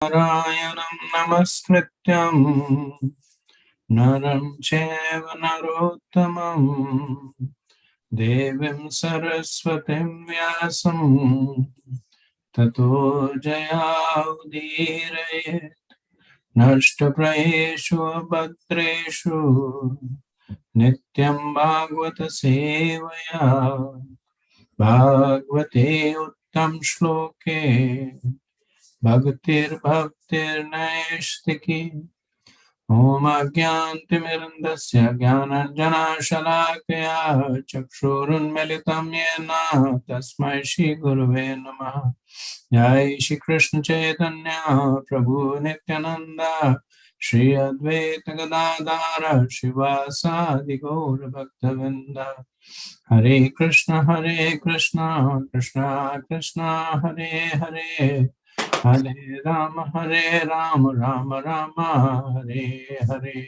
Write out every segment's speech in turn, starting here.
नारायणं नमस्कृत्यं नरं चैव नरोत्तमं देवीं सरस्वतीं व्यासं ततो जयाउदीरयेत् नष्टप्रायेषु भद्रेषु नित्यं भागवत सेवया भागवते उत्तम श्लोके भक्तिर्भक्तिर्नैष्टिकी ॐ अज्ञानतिमिरन्दस्य ज्ञानाञ्जनशलाकया चक्षुरुन्मिलितं येन तस्मै श्रीगुरुवे नमः। जय श्री कृष्ण चैतन्य प्रभु नित्यानंद श्री अद्वैत गदाधर शिवासादि गौर भक्तवृंद। हरे कृष्ण कृष्ण कृष्ण हरे हरे, हरे राम राम राम हरे हरे।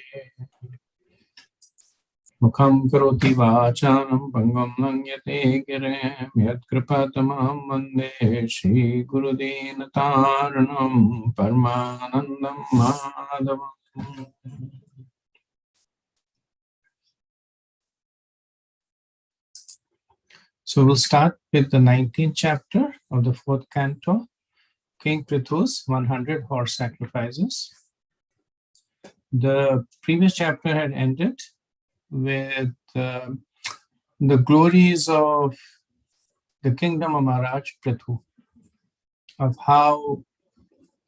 मुखं करोति वाचालं पंगुं लंघयते गिरिं यत्कृपातमहं वन्दे श्रीगुरुदीनतारिणं परमानन्दं माधवम्। So we'll start with the 19th chapter of the 4th canto, King Prithu's 100 horse sacrifices. The previous chapter had ended with the glories of the kingdom of Maharaj Prithu, of how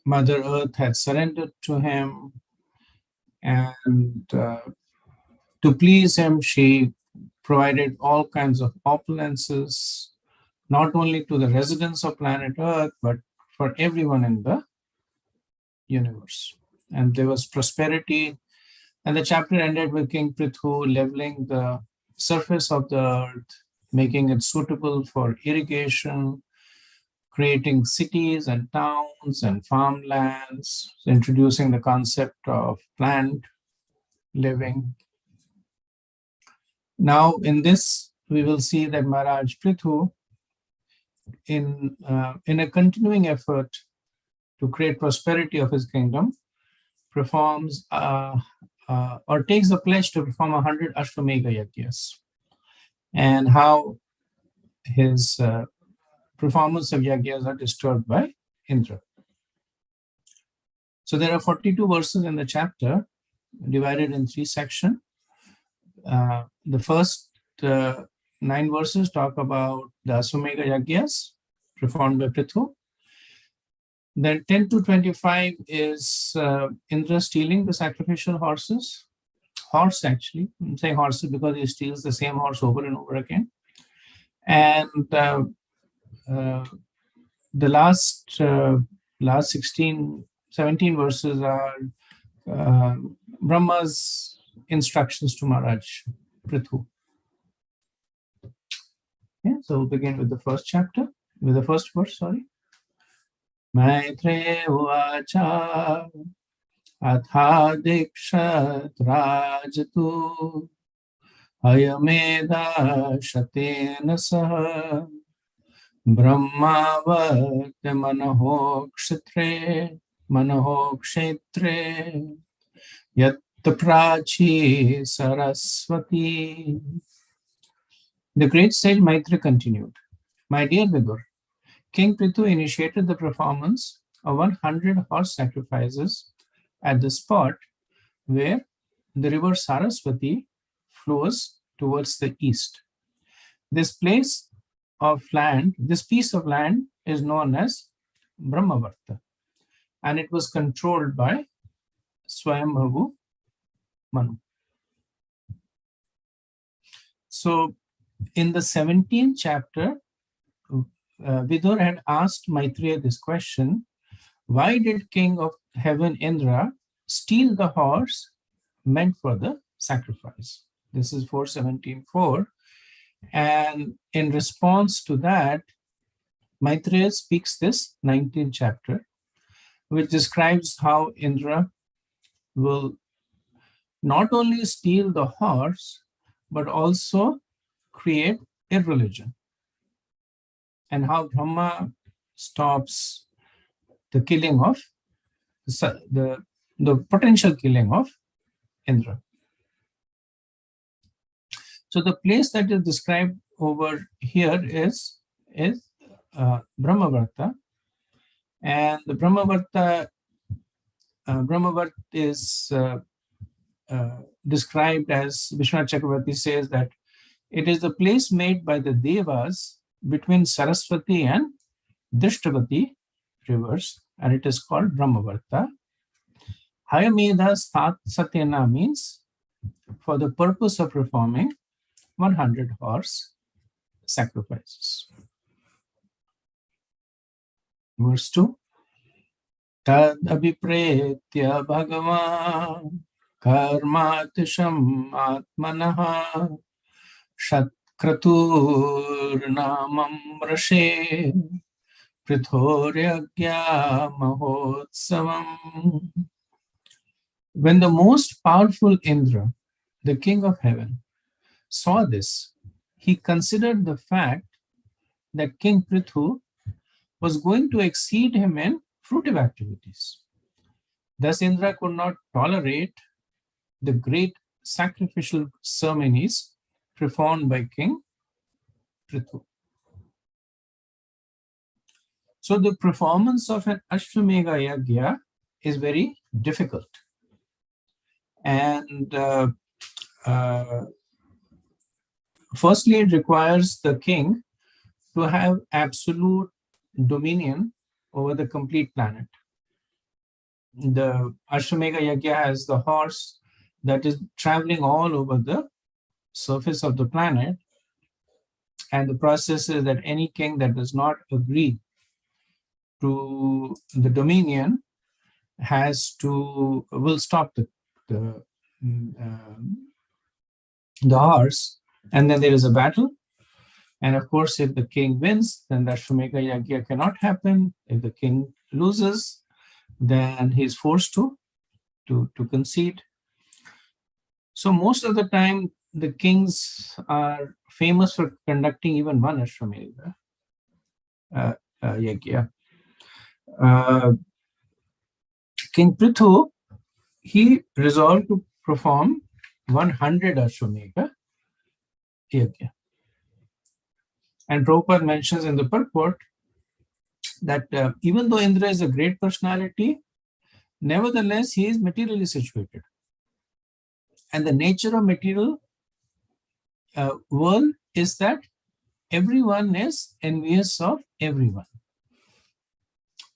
Mother Earth had surrendered to him, and to please him, she provided all kinds of opulences, not only to the residents of planet Earth, but for everyone in the universe. And there was prosperity. And the chapter ended with King Prithu leveling the surface of the earth, making it suitable for irrigation, creating cities and towns and farmlands, introducing the concept of plant living. Now, in this, we will see that Maharaj Prithu, in a continuing effort to create prosperity of his kingdom, performs or takes the pledge to perform 100 Ashwamedha Yagyas, and how his performance of Yagyas are disturbed by Indra. So there are 42 verses in the chapter, divided in 3 sections. The first 9 verses talk about the Ashwamedha Yagyas performed by Prithu. Then 10 to 25 is Indra stealing the sacrificial horses. Horse, actually. I'm saying horses because he steals the same horse over and over again. And the last 17 verses are Brahma's instructions to Maharaj Prithu. Yeah, so we'll begin with the first chapter, with the first verse, sorry. Maitreya uvacha atha dikshat rajatu ayameda shatena saha brahmavat manoho kshetre yat prachi saraswati. The great sage Maitreya continued, "My dear Vidur, King Prithu initiated the performance of 100 horse sacrifices at the spot where the river Saraswati flows towards the east. This piece of land is known as Brahmavarta, and it was controlled by Swayambhavu Manu." So in the 17th chapter, Vidur had asked Maitreya this question: why did King of Heaven Indra steal the horse meant for the sacrifice? This is 417.4. And in response to that, Maitreya speaks this 19th chapter, which describes how Indra will not only steal the horse, but also create irreligion, and how Brahma stops the killing of the potential killing of Indra. So the place that is described over here is Brahmavarta, and the Brahmavarta is described as Vishwanath Chakravarti says that it is the place made by the Devas between Saraswati and Drishtavati rivers, and it is called Brahmavarta. Hayamedha Satyana means for the purpose of performing 100 horse sacrifices. Verse 2. Tad abhipretya bhagavan karmatisham atmanaha shatkratur namam rashe prithoragya mahotsavam. When the most powerful Indra, the king of heaven, saw this, he considered the fact that King Prithu was going to exceed him in fruitive activities. Thus, Indra could not tolerate the great sacrificial ceremonies performed by King Prithu. So, the performance of an Ashwamedha Yagya is very difficult. And firstly, it requires the king to have absolute dominion over the complete planet. The Ashwamedha Yagya has the horse that is traveling all over the surface of the planet. And the process is that any king that does not agree to the dominion will stop the horse, and then there is a battle. And of course, if the king wins, then the Ashwamedha Yagya cannot happen. If the king loses, then he's forced to concede. So most of the time, the kings are famous for conducting even one Ashwamedha Yagya. King Prithu, he resolved to perform 100 Ashwamedha Yagya. And Prabhupada mentions in the purport that even though Indra is a great personality, nevertheless, he is materially situated. And the nature of material world is that everyone is envious of everyone.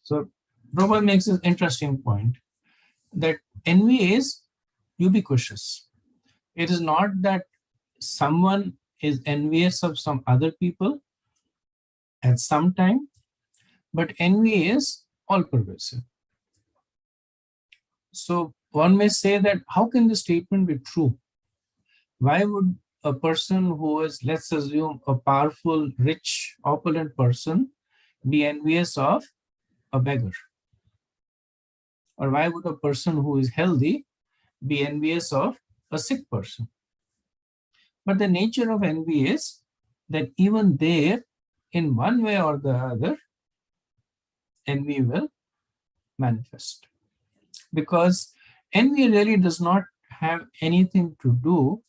So Prabhupada makes an interesting point that envy is ubiquitous. It is not that someone is envious of some other people at some time, but envy is all pervasive. So one may say that how can this statement be true? Why would a person who is, let's assume, a powerful, rich, opulent person be envious of a beggar? Or why would a person who is healthy be envious of a sick person? But the nature of envy is that even there, in one way or the other, envy will manifest. Because envy really does not have anything to do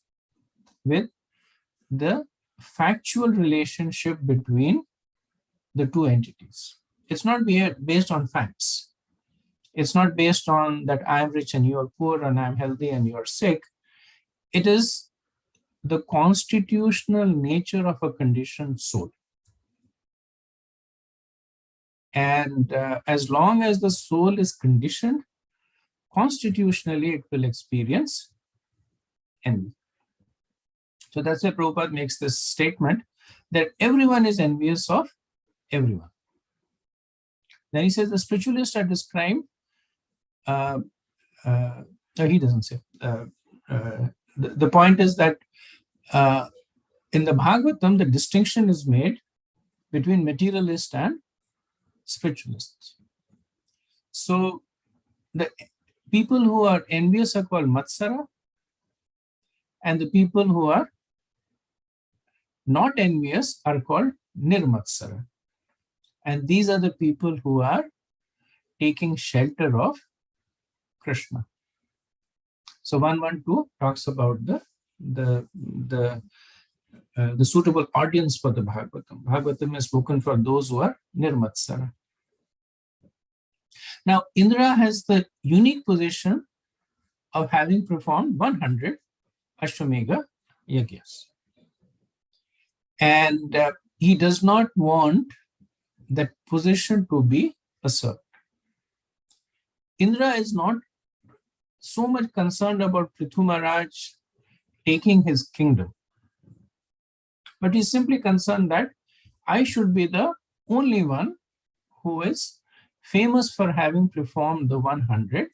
with the factual relationship between the two entities. It's not based on facts. It's not based on that I am rich and you are poor, and I am healthy and you are sick. It is the constitutional nature of a conditioned soul. And as long as the soul is conditioned, constitutionally it will experience envy. So that's why Prabhupada makes this statement that everyone is envious of everyone. Then he says the spiritualists are described, no, he doesn't say. The point is that in the Bhagavatam, the distinction is made between materialist and spiritualists. So the people who are envious are called Matsara, and the people who are not envious are called Nirmatsara. And these are the people who are taking shelter of Krishna. So 112 talks about the suitable audience for the Bhagavatam. Bhagavatam is spoken for those who are nirmatsara. Now, Indra has the unique position of having performed 100 Ashwamedha Yagyas. And he does not want that position to be usurped. Indra is not so much concerned about Prithu Maharaj taking his kingdom, but he's simply concerned that I should be the only one who is famous for having performed the 100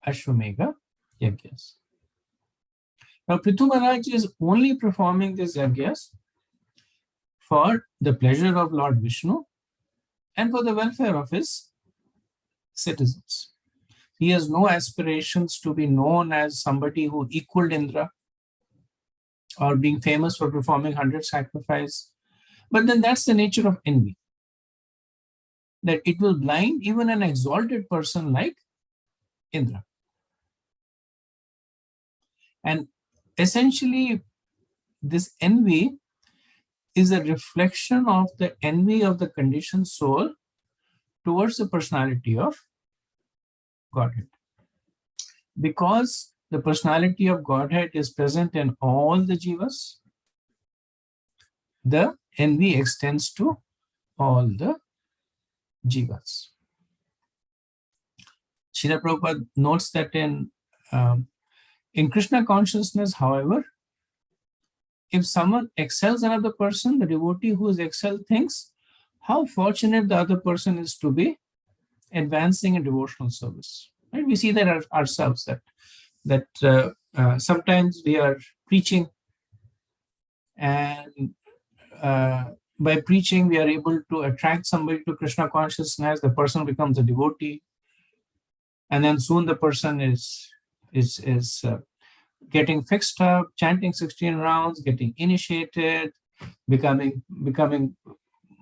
Ashwamedha Yagyas. Now, Prithu Maharaj is only performing these yagyas for the pleasure of Lord Vishnu and for the welfare of his citizens. He has no aspirations to be known as somebody who equaled Indra or being famous for performing 100 sacrifices. But then that's the nature of envy, that it will blind even an exalted person like Indra. And essentially, this envy is a reflection of the envy of the conditioned soul towards the personality of Godhead. Because the personality of Godhead is present in all the jivas, the envy extends to all the jivas. Srila Prabhupada notes that in Krishna consciousness, however, if someone excels another person, the devotee who is excelled thinks how fortunate the other person is to be advancing in devotional service. Right? We see that ourselves, that sometimes we are preaching, and by preaching we are able to attract somebody to Krishna consciousness. The person becomes a devotee, and then soon the person is getting fixed up, chanting 16 rounds, getting initiated, becoming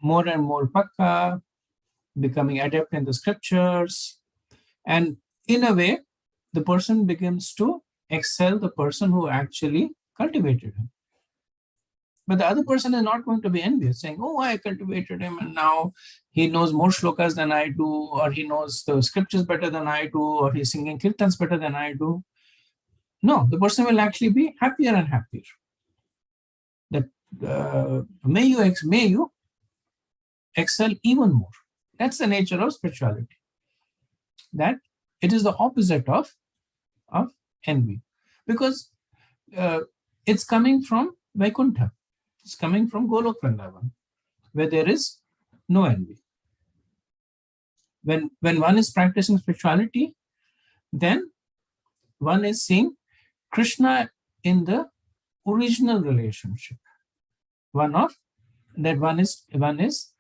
more and more pakka, becoming adept in the scriptures. And in a way, the person begins to excel the person who actually cultivated him. But the other person is not going to be envious, saying, oh, I cultivated him and now he knows more shlokas than I do, or he knows the scriptures better than I do, or he's singing kirtans better than I do. No, the person will actually be happier and happier. That may you excel even more. That's the nature of spirituality. That it is the opposite of envy, because it's coming from Vaikuntha. It's coming from Golok Vrindavan, where there is no envy. When one is practicing spirituality, then one is seeing Krishna in the original relationship. One is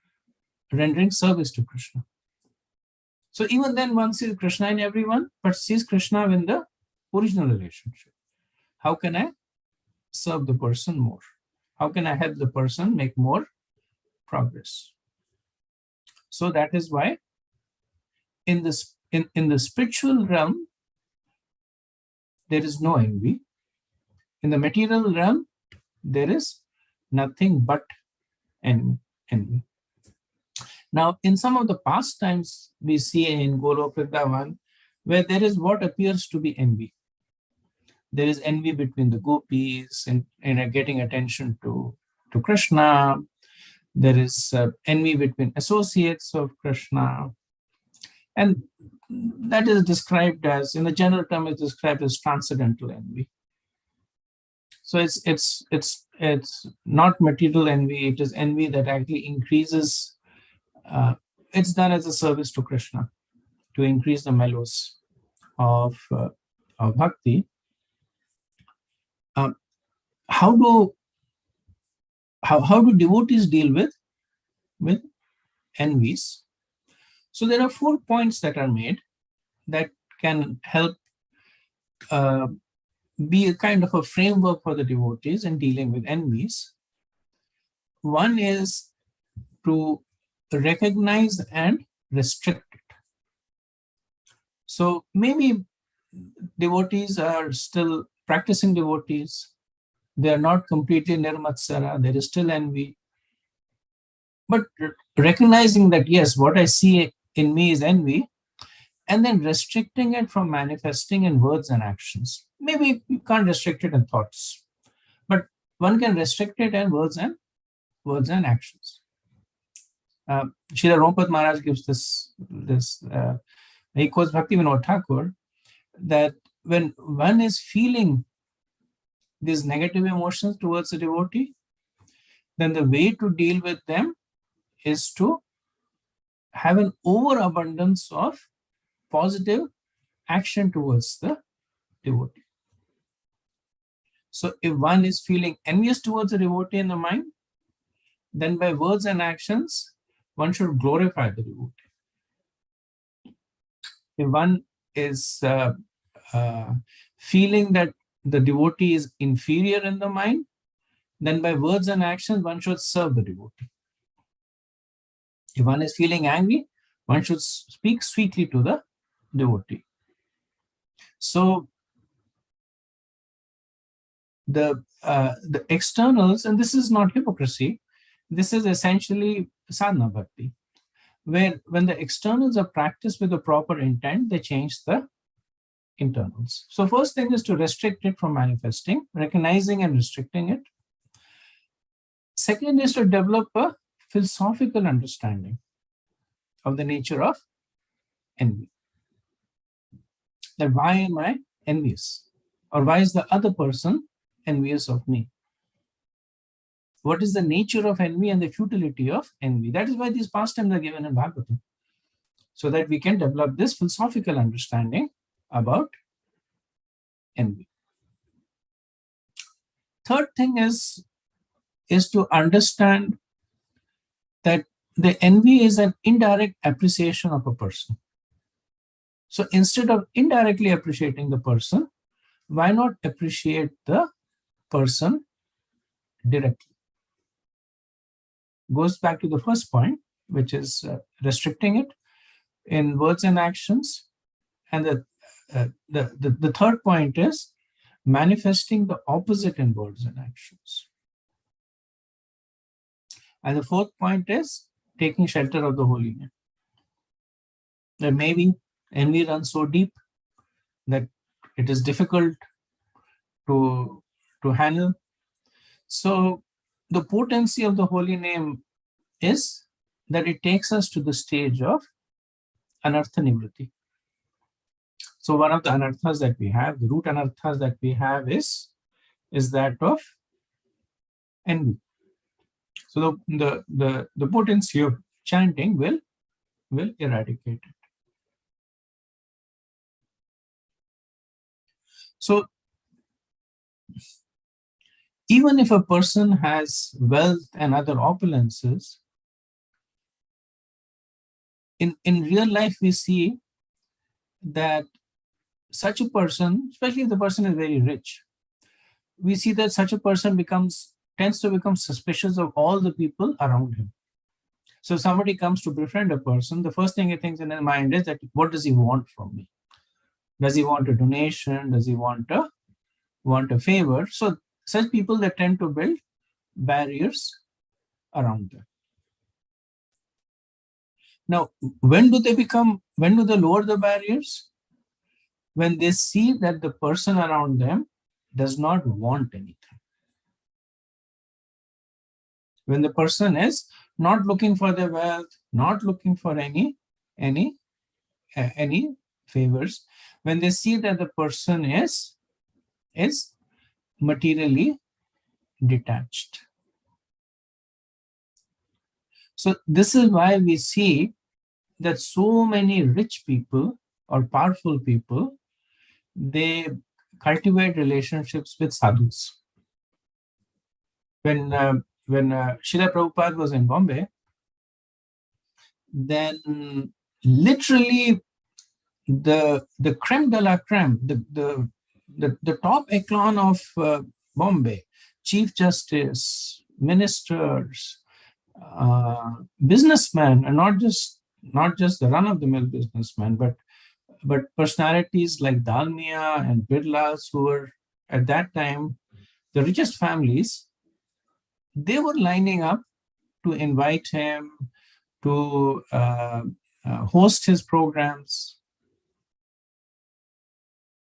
rendering service to Krishna. So even then one sees Krishna in everyone, but sees Krishna in the original relationship. How can I serve the person more? How can I help the person make more progress? So that is why in the spiritual realm, there is no envy. In the material realm, there is nothing but envy. Now, in some of the pastimes we see in Golok Vrindavan, where there is what appears to be envy. There is envy between the gopis and getting attention to Krishna. There is envy between associates of Krishna. And that is described as, in the general term, it's described as transcendental envy. So it's not material envy, it is envy that actually increases. It's done as a service to Krishna to increase the mellows of bhakti. How do devotees deal with envies? So there are 4 points that are made that can help be a kind of a framework for the devotees in dealing with envies. One is to recognize and restrict it. So maybe devotees are still practicing devotees. They are not completely nirmatsara. There is still envy. But recognizing that, yes, what I see in me is envy, and then restricting it from manifesting in words and actions. Maybe you can't restrict it in thoughts, but one can restrict it in words and actions. Srila Rompat Maharaj gives this he quotes Bhakti Vinod Thakur, that when one is feeling these negative emotions towards a devotee, then the way to deal with them is to have an overabundance of positive action towards the devotee. So if one is feeling envious towards a devotee in the mind, then by words and actions, one should glorify the devotee. If one is feeling that the devotee is inferior in the mind, then by words and actions, one should serve the devotee. If one is feeling angry, one should speak sweetly to the devotee. So the externals, and this is not hypocrisy, this is essentially sadhana bhakti, where when the externals are practiced with the proper intent, they change the internals. So first thing is to restrict it from manifesting, recognizing and restricting it. Second is to develop a philosophical understanding of the nature of envy. That why am I envious? Or why is the other person envious of me? What is the nature of envy and the futility of envy? That is why these pastimes are given in Bhagavatam, so that we can develop this philosophical understanding about envy. Third thing is to understand that the envy is an indirect appreciation of a person. So instead of indirectly appreciating the person, why not appreciate the person directly? Goes back to the first point, which is restricting it in words and actions. And the third point is manifesting the opposite in words and actions. And the fourth point is taking shelter of the holy name. That maybe envy runs so deep that it is difficult to handle. So the potency of the holy name is that it takes us to the stage of anartha nivritti. So one of the anarthas that we have, the root anarthas that we have is that of envy. So the potency of chanting will eradicate it. So even if a person has wealth and other opulences, in real life we see that such a person, especially if the person is very rich, we see that such a person tends to become suspicious of all the people around him. So if somebody comes to befriend a person, the first thing he thinks in his mind is that, what does he want from me? Does he want a donation? Does he want a favor? So such people, they tend to build barriers around them. Now, when do they lower the barriers? When they see that the person around them does not want anything. When the person is not looking for their wealth, not looking for any favors, when they see that the person is materially detached. So this is why we see that so many rich people or powerful people, they cultivate relationships with sadhus. When Srila Prabhupada was in Bombay, then literally the creme de la creme, the top echelon of Bombay, Chief Justice, ministers, businessmen, and not just the run-of-the-mill businessmen, but But personalities like Dalmia and Birlas, who were at that time the richest families, they were lining up to invite him to host his programs.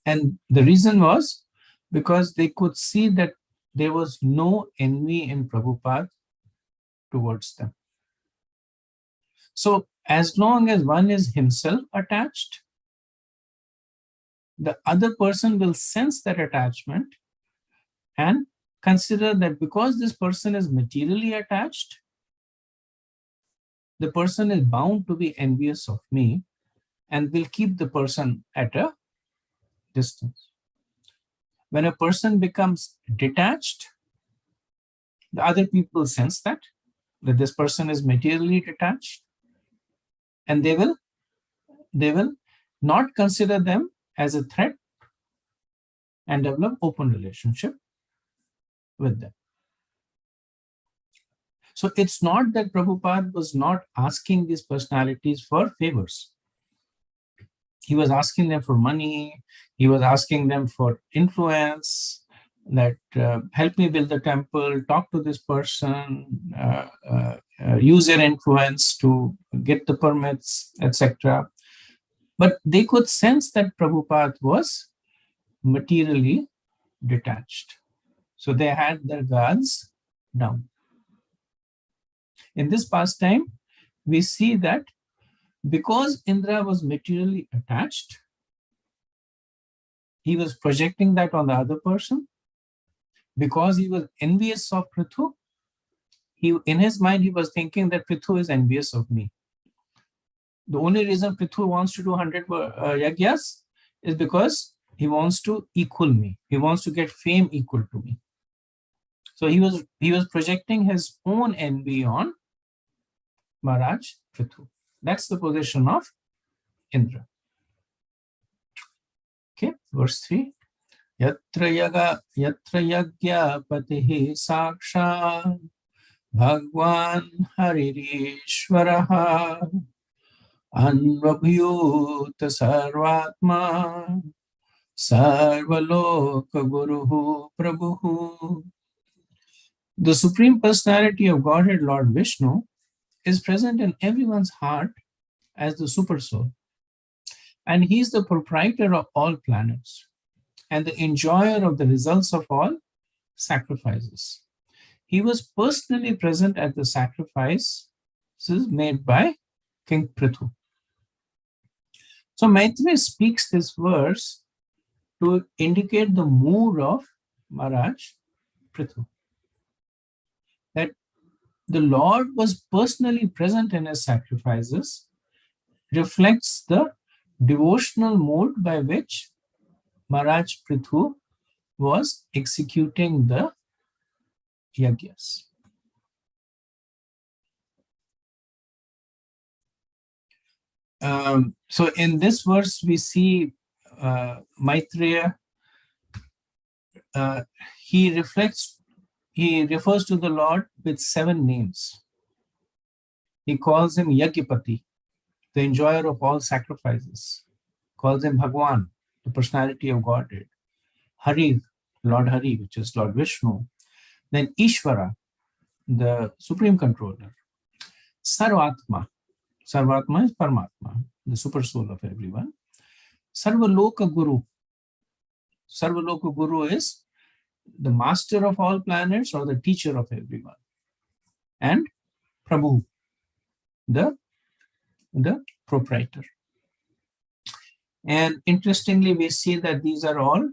And the reason was because they could see that there was no envy in Prabhupada towards them. So as long as one is himself attached, the other person will sense that attachment and consider that because this person is materially attached, the person is bound to be envious of me and will keep the person at a distance. When a person becomes detached, the other people sense that this person is materially detached, and they will not consider them as a threat and develop open relationship with them. So it's not that Prabhupada was not asking these personalities for favors. He was asking them for money. He was asking them for influence, that help me build the temple, talk to this person, use their influence to get the permits, etc. But they could sense that Prabhupada was materially detached. So they had their guards down. In this pastime, we see that because Indra was materially attached, he was projecting that on the other person. Because he was envious of Prithu, in his mind, he was thinking that Prithu is envious of me. The only reason Prithu wants to do 100 yagyas is because he wants to equal me. He wants to get fame equal to me. So he was projecting his own envy on Maharaj Prithu. That's the position of Indra. Okay, verse 3. Yatra yagya patihi sakshat Bhagwan Haririshvaraha Anvabhyuta Sarvatma Sarvaloka Guruhu Prabhuhu. The Supreme Personality of Godhead, Lord Vishnu, is present in everyone's heart as the Super Soul. And he is the proprietor of all planets and the enjoyer of the results of all sacrifices. He was personally present at the sacrifices made by King Prithu. So Maitreya speaks this verse to indicate the mood of Maharaj Prithu. That the Lord was personally present in his sacrifices reflects the devotional mode by which Maharaj Prithu was executing the yagyas. So in this verse, we see Maitreya, he refers to the Lord with 7 names. He calls him Yagyapati, the enjoyer of all sacrifices. Calls him Bhagwan, the personality of Godhead. Hari, Lord Hari, which is Lord Vishnu. Then Ishvara, the supreme controller. Sarvatma. Sarvatma is Paramatma, the super soul of everyone. Sarvaloka Guru. Sarvaloka Guru is the master of all planets or the teacher of everyone. And Prabhu, the proprietor. And interestingly, we see that these are all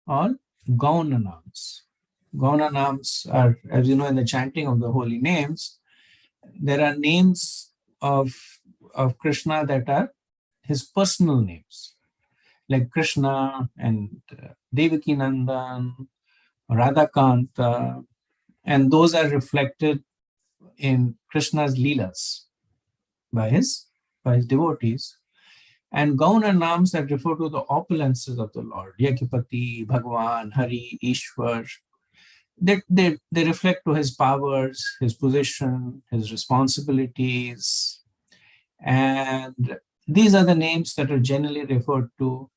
Gauna names. Gauna names are, as you know, in the chanting of the holy names, there are names of Krishna that are his personal names, like Krishna and Devaki Nandan, Radhakanta, and those are reflected in Krishna's leelas by his devotees. And Gauna names that refer to the opulences of the Lord, Yagyapati, Bhagwan, Hari, Ishwar. They reflect to his powers, his position, his responsibilities. And these are the names that are generally referred to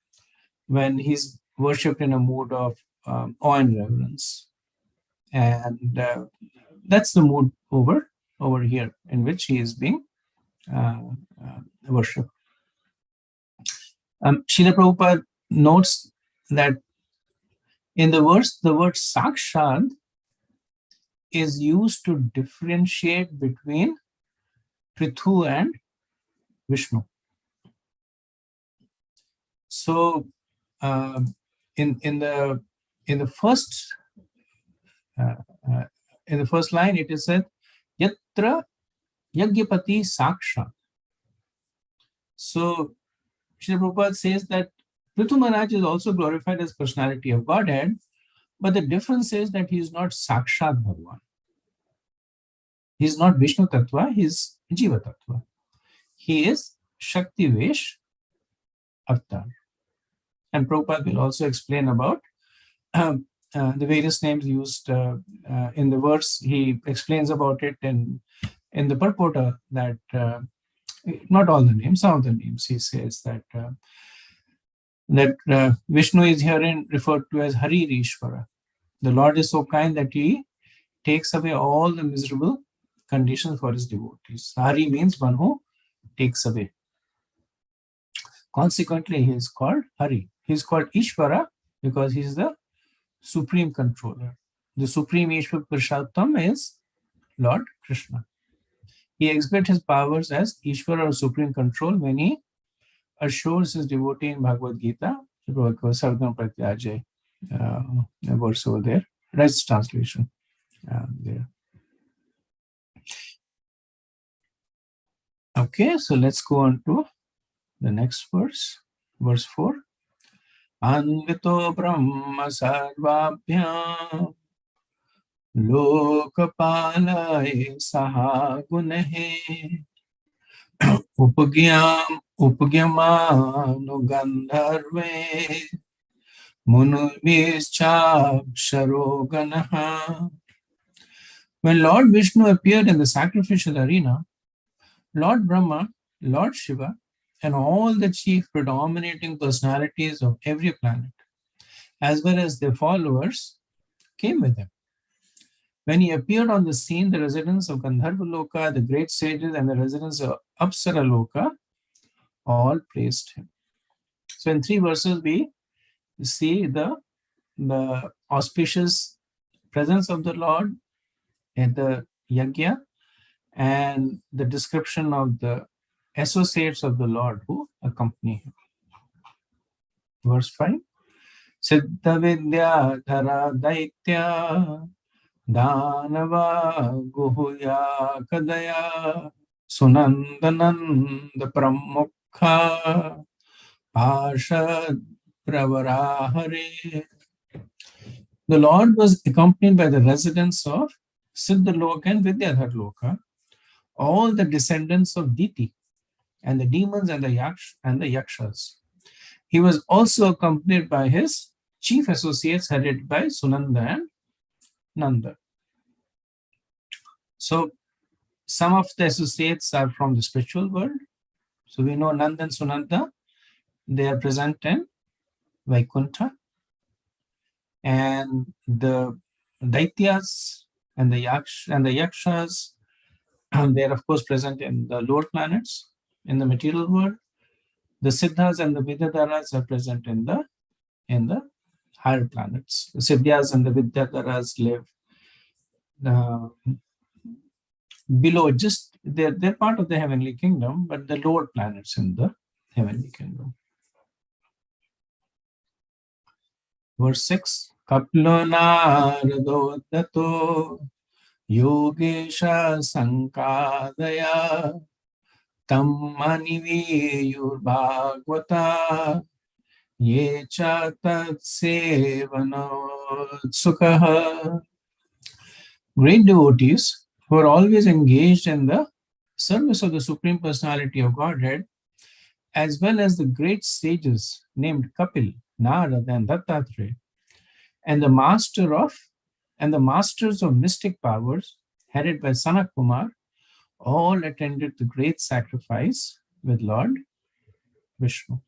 when he's worshipped in a mood of awe and reverence. And that's the mood over here in which he is being worshipped. Srila Prabhupada notes that in the verse, the word Sakshad is used to differentiate between Prithu and Vishnu. So in the first line, it is said Yatra Yagyapati Saksha. So Srila Prabhupada says that Prithu Maharaj is also glorified as personality of Godhead, but the difference is that he is not Sakshat Bhagavan. He is not Vishnu Tattva, he is Jiva Tattva. He is Shakti Vesh Avatar. And Prabhupada will also explain about the various names used in the verse. He explains about it in the purporter that not all the names, some of the names. He says that Vishnu is herein referred to as Hari Ishvara. The Lord is so kind that he takes away all the miserable conditions for his devotees. Hari means one who takes away. Consequently, he is called Hari. He is called Ishvara because he is the supreme controller. The supreme Ishvara Purushottam is Lord Krishna. He exhibits his powers as Ishvara or supreme control when he assures his devotee in Bhagavad Gita, Sarvam Pratyajay verse over there. That's translation there. Okay, so let's go on to the next verse, verse 4. Anvito Brahma Sarvabhyam Lokapalaya Saha Gunahe Upagyamanu Gandharve Munuvischaksharo Ganaha. When Lord Vishnu appeared in the sacrificial arena, Lord Brahma, Lord Shiva, and all the chief predominating personalities of every planet, as well as their followers, came with him. When he appeared on the scene, the residents of Gandharva Loka, the great sages, and the residents of Apsara Loka all praised him. So in 3 verses, we see the auspicious presence of the Lord in the Yajna and the description of the associates of the Lord who accompany him. Verse 5. Siddha Vidya Dhara Daitya Dhanava Guhuya Kadaya Sunandananda Pramukha Parshad Pravarahare. The Lord was accompanied by the residents of Siddha Loka and Vidyadhar Loka, all the descendants of Diti, and the demons and the yakshas. He was also accompanied by his chief associates headed by Sunanda and Nanda. So some of the associates are from the spiritual world. So we know Nanda and Sunanda, they are present in Vaikuntha. And the Daityas and the Yakshas, they are of course present in the lower planets, in the material world. The Siddhas and the Vidyadharas are present in the higher planets. The Siddhas and the Vidyadharas live below, just they're part of the heavenly kingdom, but the lower planets in the heavenly kingdom. Verse 6. Kaplo narado dato yogesha sankadaya tam maniviyur bhagavata ye cha tat sevanotsukaha. Great devotees who are always engaged in the service of the Supreme Personality of Godhead, as well as the great sages named Kapil, Narada, and Dattatreya, and the masters of mystic powers, headed by Sanat Kumar, all attended the great sacrifice with Lord Vishnu.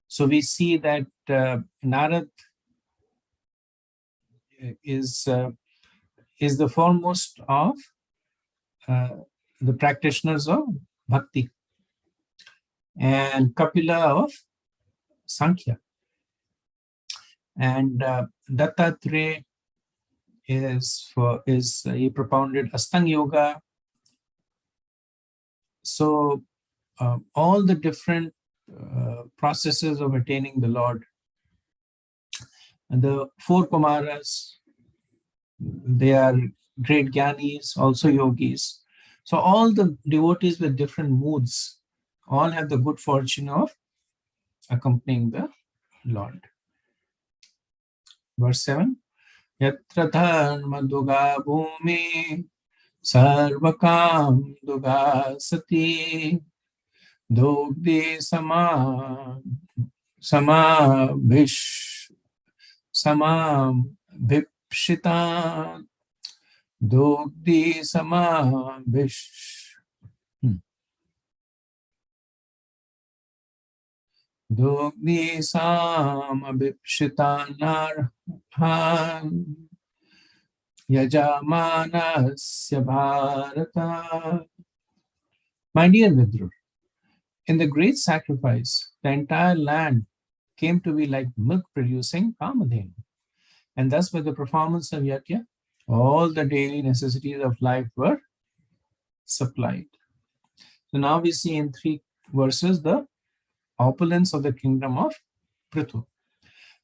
So we see that Narad is the foremost of the practitioners of bhakti, and Kapila of Sankhya, and Dattatreya he propounded Astang Yoga. So all the different processes of attaining the Lord, and the four Kumaras, they are great Gyanis, also yogis. So all the devotees with different moods all have the good fortune of accompanying the Lord. Verse 7. Yatra dharma duga bhumi sarvakam duga sati dogdi samam bhipshita dogdi samabhish dogdi samabhipshita narhan yajamanasya bharata. My dear Vidru, in the great sacrifice, the entire land came to be like milk-producing Kamadhenu. And thus, by the performance of Yajna, all the daily necessities of life were supplied. So now we see in 3 verses the opulence of the kingdom of Prithu.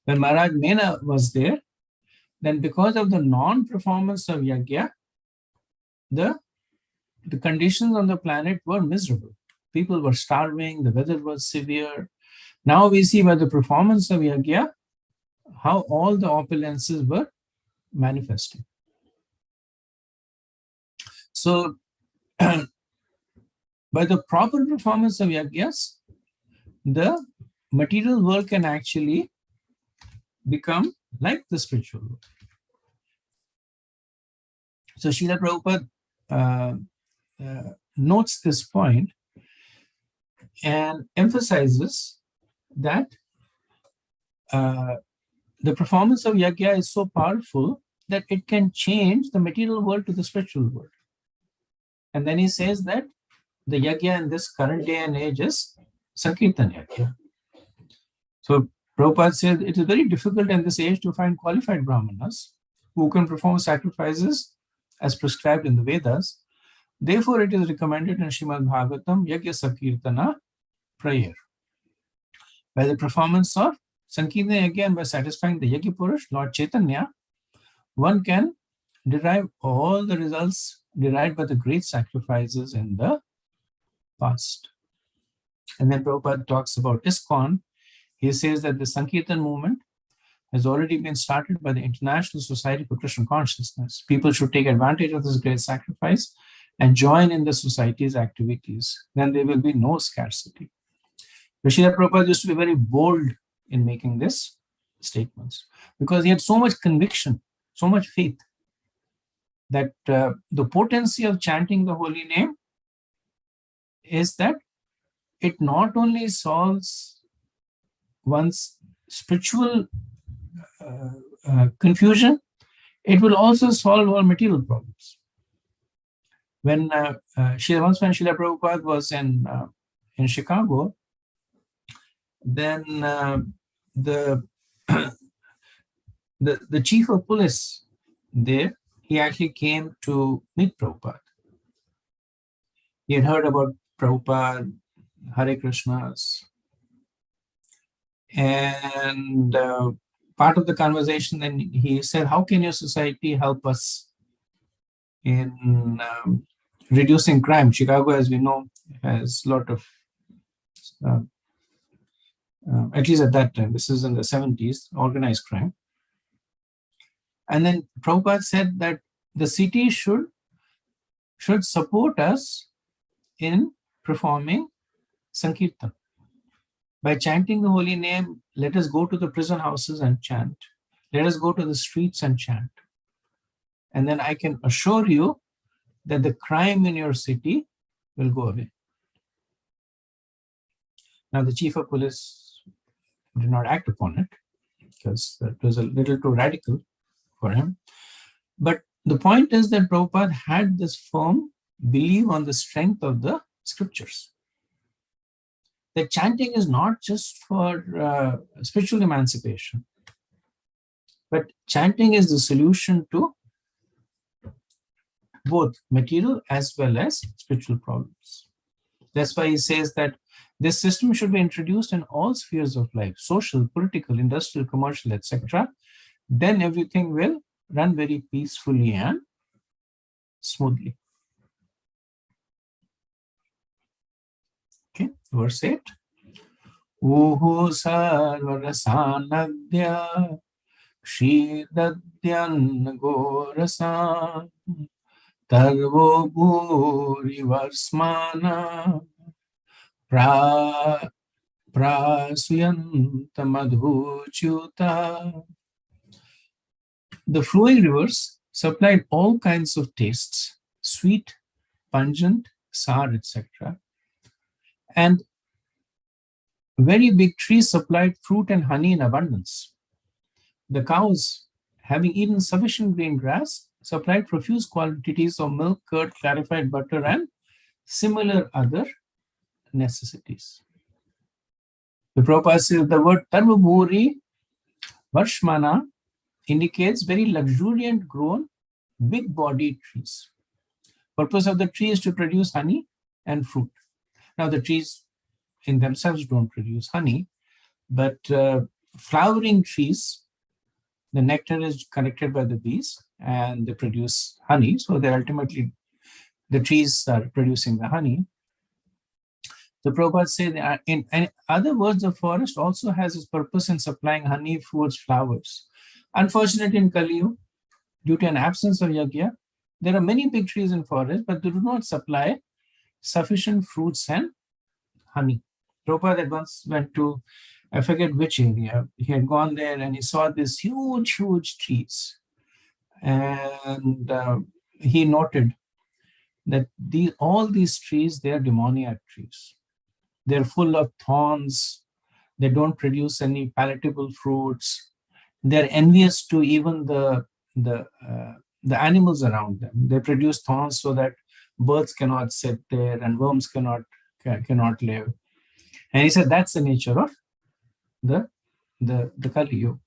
When Maharaj Mena was there, then because of the non-performance of Yajna, the conditions on the planet were miserable. People were starving, the weather was severe. Now we see by the performance of Yajna how all the opulences were manifesting. So, by the proper performance of yajnas, the material world can actually become like the spiritual world. So, Srila Prabhupada notes this point and emphasizes that the performance of yajna is so powerful that it can change the material world to the spiritual world. And then he says that the yajna in this current day and age is Sankirtan yajna. So Prabhupada said it is very difficult in this age to find qualified Brahmanas who can perform sacrifices as prescribed in the Vedas. Therefore, it is recommended in Srimad Bhagavatam Yajna Sankirtana prayer. By the performance of Sankirtan yajna and by satisfying the Yajna Purush, Lord Chaitanya, one can derive all the results derived by the great sacrifices in the past. And then Prabhupada talks about ISKCON. He says that the Sankirtan movement has already been started by the International Society for Krishna Consciousness. People should take advantage of this great sacrifice and join in the society's activities. Then there will be no scarcity. Srila Prabhupada used to be very bold in making this statements because he had so much conviction, so much faith that the potency of chanting the holy name is that it not only solves one's spiritual confusion, it will also solve all material problems. When once when Srila Prabhupada was in Chicago, then the chief of police there, he actually came to meet Prabhupada. He had heard about Prabhupada, Hare Krishnas, and part of the conversation, then he said, how can your society help us in reducing crime? Chicago, as we know, has a lot of, at least at that time, this is in the 70s, organized crime. And then Prabhupada said that the city should support us in performing Sankirtan. By chanting the holy name, let us go to the prison houses and chant. Let us go to the streets and chant. And then I can assure you that the crime in your city will go away. Now, the chief of police did not act upon it because that was a little too radical for him. But the point is that Prabhupada had this firm belief on the strength of the scriptures. That chanting is not just for spiritual emancipation, but chanting is the solution to both material as well as spiritual problems. That's why he says that this system should be introduced in all spheres of life, social, political, industrial, commercial, etc. Then everything will run very peacefully and smoothly. Okay, verse 8. Uhu sarvarasanadya kshidadyan gorasan tarvo bhuri varsmana prasuyanta madhuchuta. The flowing rivers supplied all kinds of tastes, sweet, pungent, sour, etc. And very big trees supplied fruit and honey in abundance. The cows, having eaten sufficient green grass, supplied profuse quantities of milk, curd, clarified butter, and similar other necessities. The Prabhupada says the word Tarvabhuri Varshmana indicates very luxuriant grown, big bodied trees. Purpose of the tree is to produce honey and fruit. Now the trees in themselves don't produce honey, but flowering trees, the nectar is collected by the bees and they produce honey. So they ultimately, the trees are producing the honey. The Prabhupada says in other words, the forest also has its purpose in supplying honey, fruits, flowers. Unfortunately, in Kali Yuga, due to an absence of yagya, there are many big trees in forest, but they do not supply sufficient fruits and honey. Prabhupada at once went to, I forget which area, he had gone there and he saw these huge, huge trees. And he noted that all these trees, they are demoniac trees. They're full of thorns. They don't produce any palatable fruits. They're envious to even the animals around them. They produce thorns so that birds cannot sit there and worms cannot live. And he said that's the nature of the Kali Yuga.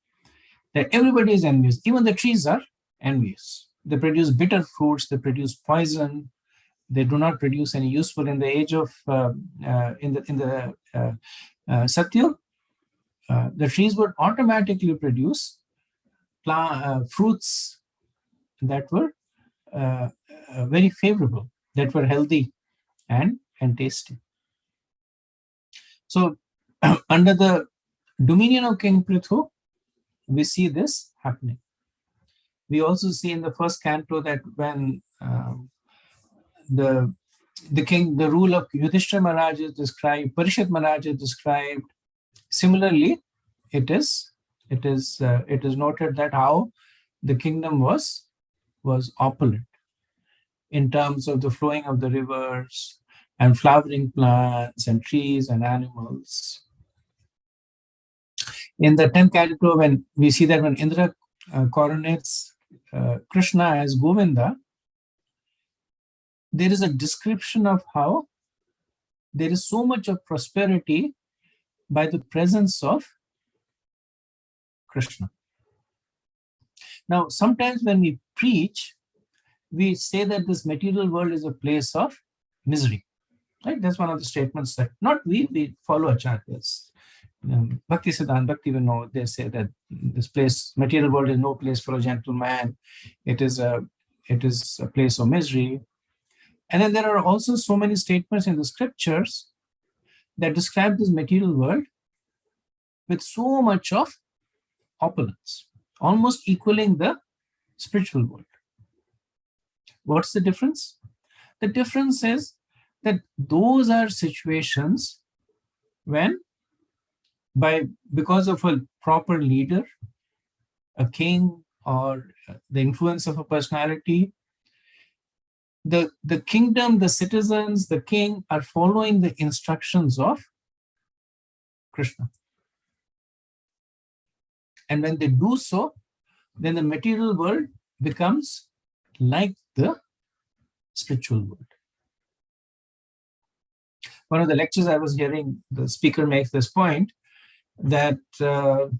That everybody is envious. Even the trees are envious. They produce bitter fruits. They produce poison. They do not produce any useful. In the age of Satya, the trees would automatically produce fruits that were very favorable, that were healthy and tasty. So under the dominion of King Prithu, we see this happening. We also see in the first canto that when the rule of Yudhishthira Maharaj is described, Parishad Maharaj is described. Similarly, it is noted that how the kingdom was opulent in terms of the flowing of the rivers and flowering plants and trees and animals. In the 10th canto, when we see that when Indra coronates Krishna as Govinda, there is a description of how there is so much of prosperity by the presence of Krishna. Now, sometimes when we preach, we say that this material world is a place of misery. Right? That's one of the statements that not we follow acharyas. Bhakti Siddhanta, Bhakti Vinod, they say that this place, material world, is no place for a gentleman. It is a place of misery. And then there are also so many statements in the scriptures that describe this material world with so much of opulence, almost equaling the spiritual world. What's the difference? The difference is that those are situations when, because of a proper leader, a king, or the influence of a personality, the kingdom, the citizens, the king are following the instructions of Krishna. And when they do so, then the material world becomes like the spiritual world. One of the lectures I was hearing, the speaker makes this point that the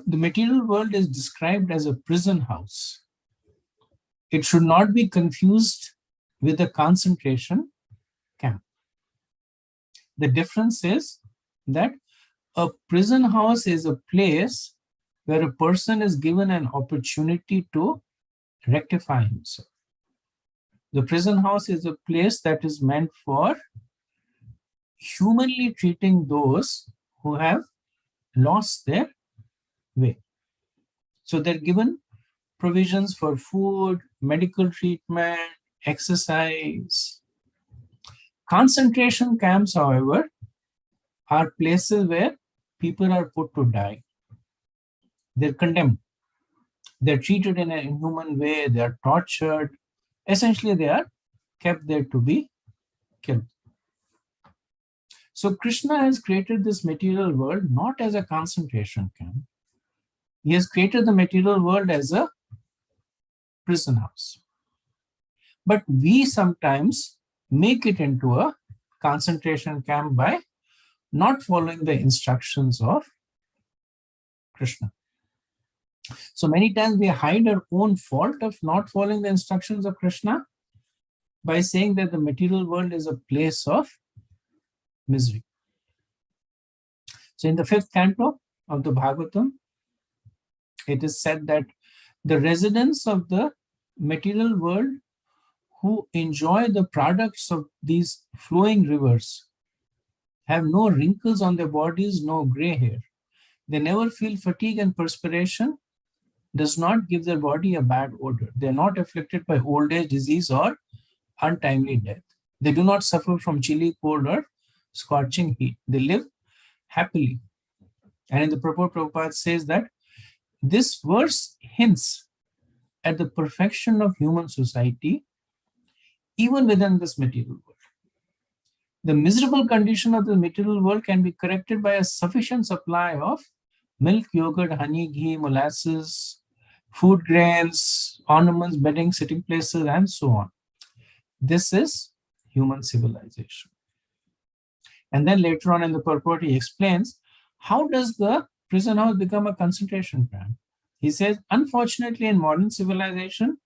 material world is described as a prison house. It should not be confused with a concentration camp. The difference is that a prison house is a place where a person is given an opportunity to rectify himself. The prison house is a place that is meant for humanly treating those who have lost their way. So they're given provisions for food, medical treatment, exercise. Concentration camps, however, are places where people are put to die. They're condemned. They're treated in an inhuman way. They are tortured. Essentially, they are kept there to be killed. So Krishna has created this material world not as a concentration camp. He has created the material world as a prison house. But we sometimes make it into a concentration camp by not following the instructions of Krishna. So many times we hide our own fault of not following the instructions of Krishna by saying that the material world is a place of misery. So in the 5th canto of the Bhagavatam, it is said that the residents of the material world who enjoy the products of these flowing rivers have no wrinkles on their bodies, no gray hair. They never feel fatigue, and perspiration does not give their body a bad odor. They are not afflicted by old age, disease, or untimely death. They do not suffer from chilly cold or scorching heat. They live happily. And in the purport, Prabhupada says that this verse hints at the perfection of human society even within this material world. The miserable condition of the material world can be corrected by a sufficient supply of milk, yogurt, honey, ghee, molasses, food grains, ornaments, bedding, sitting places, and so on. This is human civilization. And then later on in the purport, he explains, how does the prison house become a concentration camp? He says, unfortunately, in modern civilization,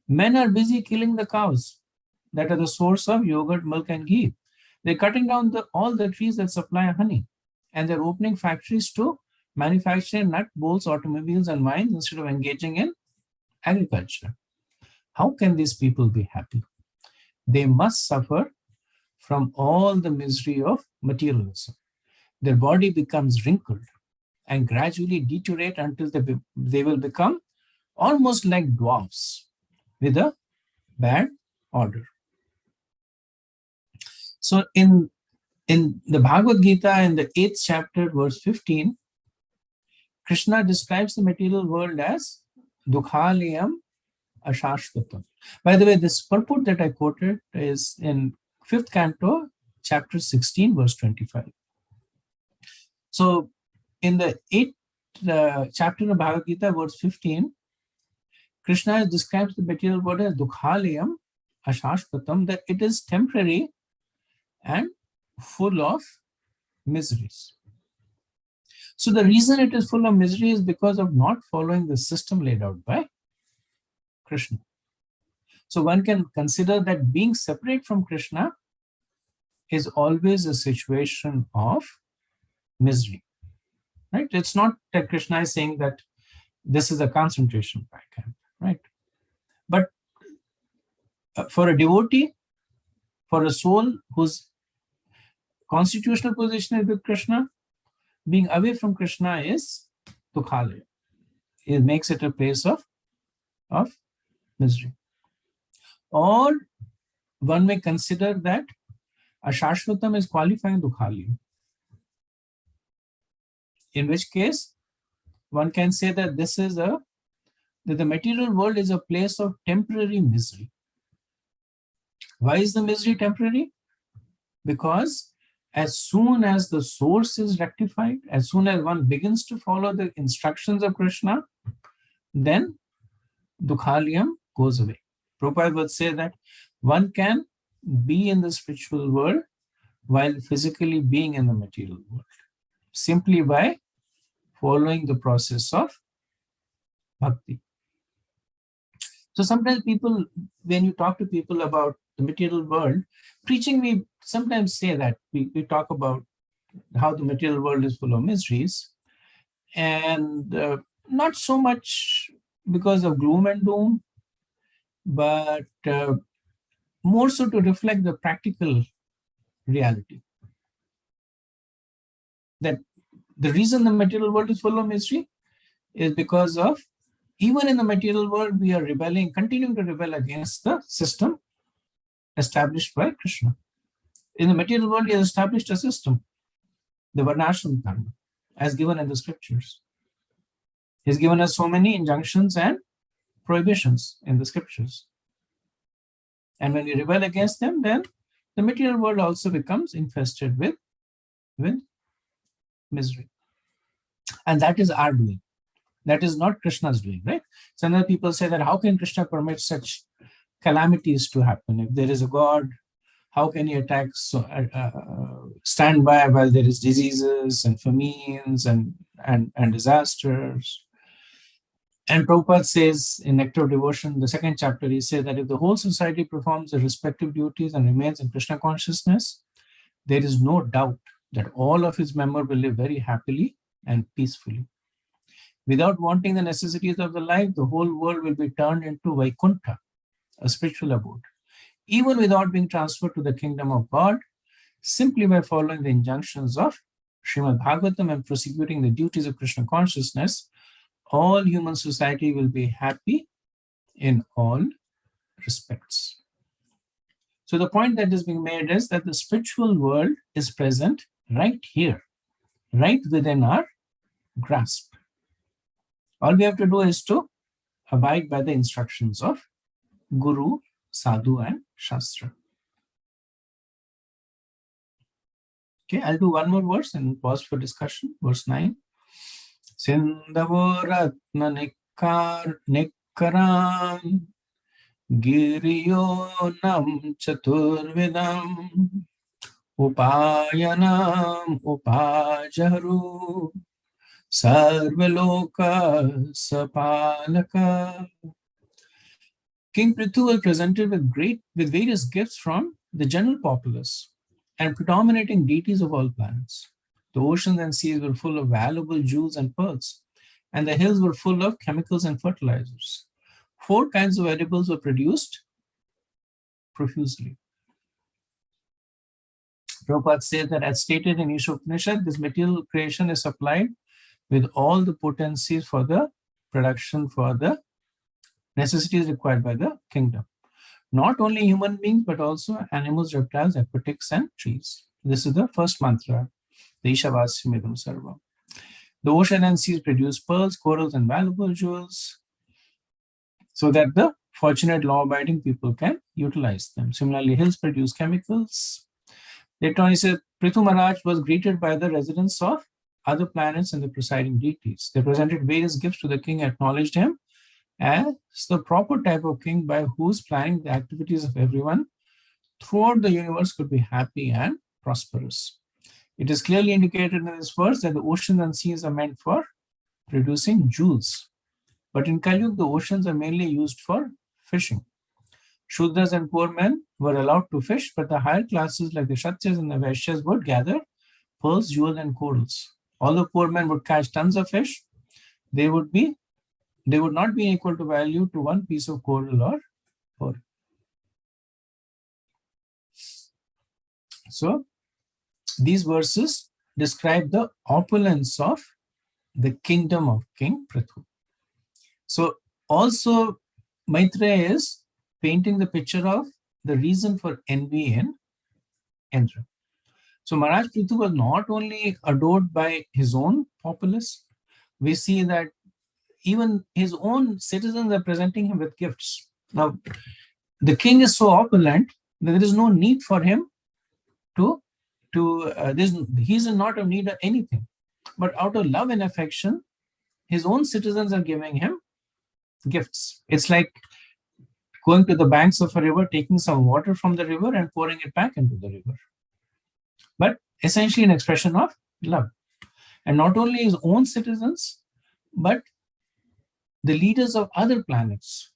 men are busy killing the cows that are the source of yogurt, milk, and ghee. They're cutting down all the trees that supply honey, and they're opening factories to manufacture nut bolts, automobiles, and wines instead of engaging in agriculture. How can these people be happy? They must suffer from all the misery of materialism. Their body becomes wrinkled and gradually deteriorate until they will become almost like dwarfs with a bad odor. So in the Bhagavad Gita, in the 8th chapter, verse 15, Krishna describes the material world as dukhaliyam ashashvatam. By the way, this purport that I quoted is in 5th canto, chapter 16, verse 25. So in the 8th chapter of Bhagavad Gita, verse 15, Krishna describes the material world as dukhaliyam ashashvatam, that it is temporary and full of miseries. So the reason it is full of misery is because of not following the system laid out by Krishna. So one can consider that being separate from Krishna is always a situation of misery. Right? It's not that Krishna is saying that this is a concentration camp, right? But for a devotee, for a soul whose constitutional position is with Krishna, being away from Krishna is dukhalaya. It makes it a place of misery. Or one may consider that ashashvatam is qualifying dukhalaya. In which case, one can say that that the material world is a place of temporary misery. Why is the misery temporary? Because as soon as the source is rectified, as soon as one begins to follow the instructions of Krishna, then Dukhalayam goes away. Prabhupada would say that one can be in the spiritual world while physically being in the material world, simply by following the process of bhakti. So sometimes people, when you talk to people about the material world, preaching, we sometimes say that we talk about how the material world is full of miseries, and not so much because of gloom and doom, but more so to reflect the practical reality. That the reason the material world is full of misery is because of, even in the material world, we are rebelling, continuing to rebel against the system established by Krishna. In the material world, he has established a system, the Varnashram Dharma, as given in the scriptures. He's given us so many injunctions and prohibitions in the scriptures. And when we rebel against them, then the material world also becomes infested with misery. And that is our doing. That is not Krishna's doing, right? Some other people say that how can Krishna permit such calamities to happen? If there is a God, how can he attack, stand by while there is diseases and famines and disasters? And Prabhupada says in Nectar of Devotion, the second chapter, he says that if the whole society performs their respective duties and remains in Krishna consciousness, there is no doubt that all of his members will live very happily and peacefully. Without wanting the necessities of the life, the whole world will be turned into Vaikuntha, a spiritual abode. Even without being transferred to the kingdom of God, simply by following the injunctions of Srimad Bhagavatam and prosecuting the duties of Krishna consciousness, all human society will be happy in all respects. So the point that is being made is that the spiritual world is present right here, right within our grasp. All we have to do is to abide by the instructions of Guru, Sadhu, and Shastra. Okay, I'll do one more verse and pause for discussion. Verse 9. Sindhavo ratna nikkaram giriyonam chaturvidam upayanam upajaru sarvaloka sapalaka. King Prithu was presented with various gifts from the general populace and predominating deities of all planets. The oceans and seas were full of valuable jewels and pearls, and the hills were full of chemicals and fertilizers. 4 kinds of edibles were produced profusely. Prabhupada says that, as stated in Ishopanishad, this material creation is supplied with all the potencies for the production for the necessities required by the kingdom. Not only human beings, but also animals, reptiles, aquatics, and trees. This is the first mantra, the Ishavasya Sarvam. The ocean and seas produce pearls, corals, and valuable jewels so that the fortunate law-abiding people can utilize them. Similarly, hills produce chemicals. Later on, he said, Prithu Maharaj was greeted by the residents of other planets and the presiding deities. They presented various gifts to the king and acknowledged him as the proper type of king by whose planning the activities of everyone throughout the universe could be happy and prosperous. It is clearly indicated in this verse that the oceans and seas are meant for producing jewels. But in Kali Yuga, the oceans are mainly used for fishing. Shudras and poor men were allowed to fish, but the higher classes like the Kshatriyas and the Vaishyas would gather pearls, jewels, and corals. Although poor men would catch tons of fish, they would not be equal to value to one piece of coral or pearl. So these verses describe the opulence of the kingdom of King Prithu. So also Maitreya is painting the picture of the reason for envy in Indra. So Maharaj Prithu was not only adored by his own populace, we see that even his own citizens are presenting him with gifts. Now, the king is so opulent that there is no need for him to he's not in need of anything, but out of love and affection, his own citizens are giving him gifts. It's like going to the banks of a river, taking some water from the river and pouring it back into the river. But essentially an expression of love. And not only his own citizens, but the leaders of other planets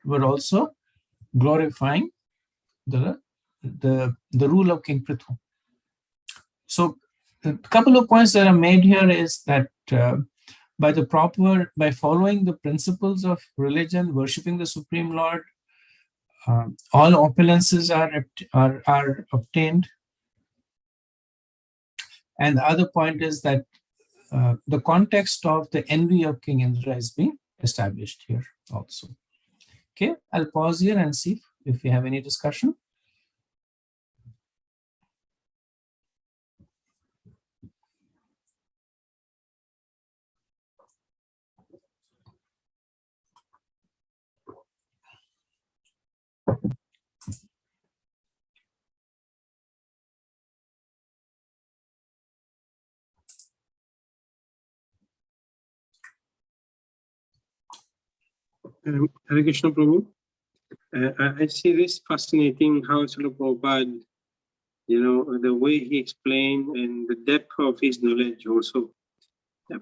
were also glorifying the rule of King Prithu. So a couple of points that are made here is that by following the principles of religion, worshipping the Supreme Lord, all opulences are obtained. And the other point is that the context of the envy of King Indra is being established here also. Okay, I'll pause here and see if we have any discussion. Hare Krishna Prabhu. I see this fascinating how Srila Prabhupada, the way he explained and the depth of his knowledge also.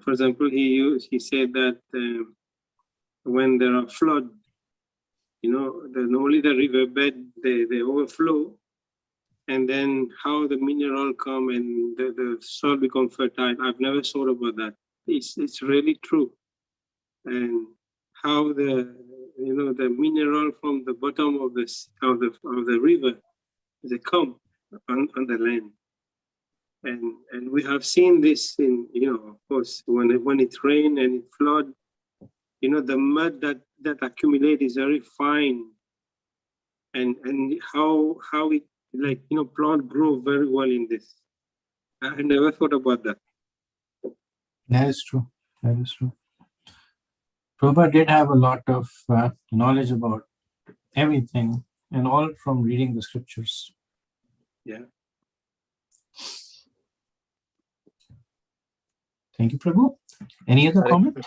For example, he said that when there are flood, only the riverbed, they overflow, and then how the mineral come and the soil become fertile. I've never thought about that. It's really true. And how the mineral from the bottom of the river, they come on the land, and we have seen this in of course when it rain and it flood, the mud that accumulate is very fine, and how it plant grow very well in this. I never thought about that. That is true. Prabhupada did have a lot of knowledge about everything, and all from reading the scriptures. Yeah. Thank you, Prabhu. Any other comment?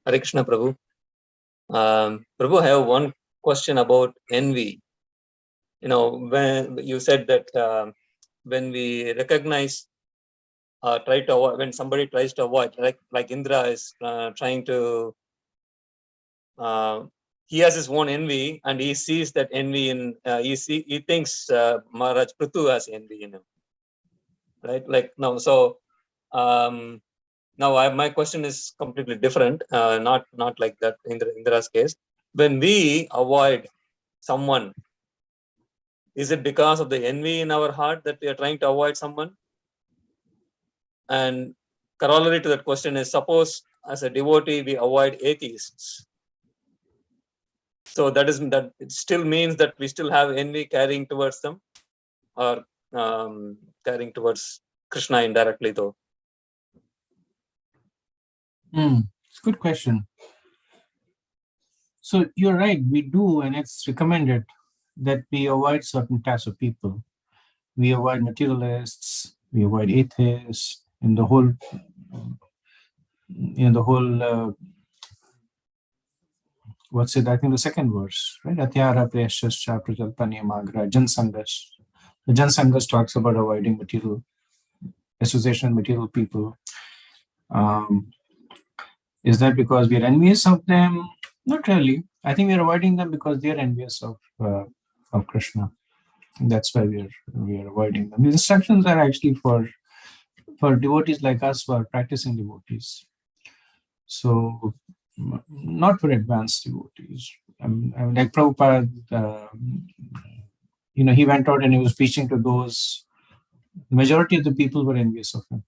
Hare Krishna, Prabhu. Prabhu, I have one question about envy. When you said that when we recognize try to avoid, when somebody tries to avoid, like Indra is trying to he has his own envy, and he sees that envy in he thinks Maharaj Prithu has envy in him, right? Now my question is completely different, not like that in Indra's case. When we avoid someone, is it because of the envy in our heart that we are trying to avoid someone? And corollary to that question is, suppose as a devotee we avoid atheists. So that it still means that we still have envy carrying towards them, or carrying towards Krishna indirectly though? It's a good question. So you're right, we do, and it's recommended that we avoid certain types of people. We avoid materialists, we avoid atheists, in the whole what's it? I think the second verse, right? Atyara prayashascha prajalpanyamagra jansangas. The jansangas talks about avoiding material association with material people. Is that because we are envious of them? Not really. I think we are avoiding them because they are envious of Krishna. That's why we are avoiding them. These instructions are actually for devotees like us who are practicing devotees. So not for advanced devotees. Like Prabhupada, he went out and he was preaching to those. The majority of the people were envious of him.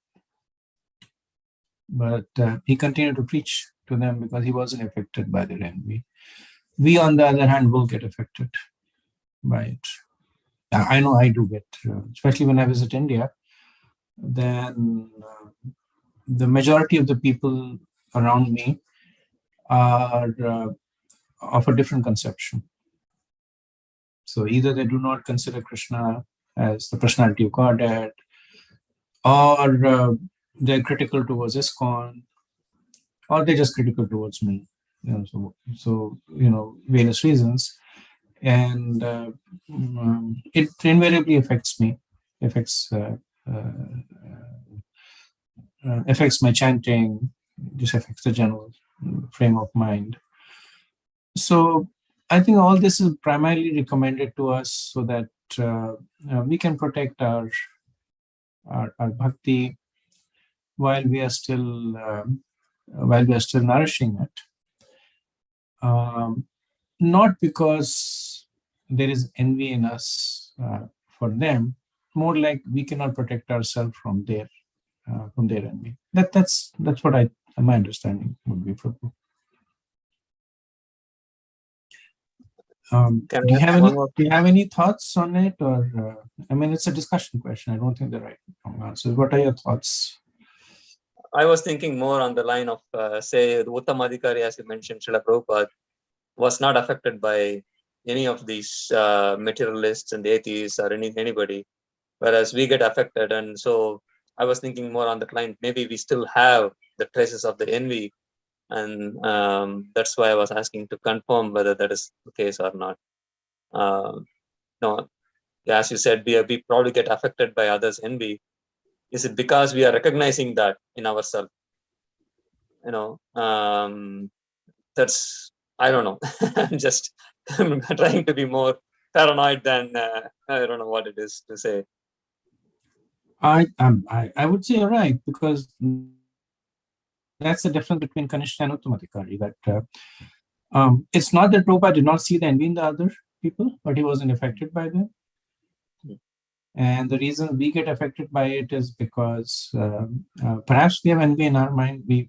But he continued to preach to them because he wasn't affected by their envy. We, on the other hand, will get affected by it. I know I do get, especially when I visit India, then the majority of the people around me are of a different conception. So either they do not consider Krishna as the personality of Godhead, or they're critical towards ISKCON, or they're just critical towards me. Various reasons, and it invariably affects me, affects my chanting, just affects the general frame of mind. So I think all this is primarily recommended to us so that we can protect our bhakti while we are still nourishing it. Not because there is envy in us for them, more like we cannot protect ourselves from their envy. That's what my understanding would be, Prabhu. Do you have any thoughts on it, or it's a discussion question. I don't think the right answer. What are your thoughts? I was thinking more on the line of say the Uttamadhikari, as you mentioned, Srila Prabhupada was not affected by any of these materialists and atheists or anybody, whereas we get affected. And so I was thinking more on the line, maybe we still have the traces of the envy, and that's why I was asking to confirm whether that is the case or not. No, as you said, we probably get affected by others' envy. Is it because we are recognizing that in ourselves? That's, I don't know. I'm just trying to be more paranoid than I don't know what it is to say. I would say you're right, because that's the difference between Kanishta and Uttamadhikari. That it's not that Prabhupada did not see the envy in the other people, but he wasn't affected by them. And the reason we get affected by it is because perhaps we have envy in our mind. We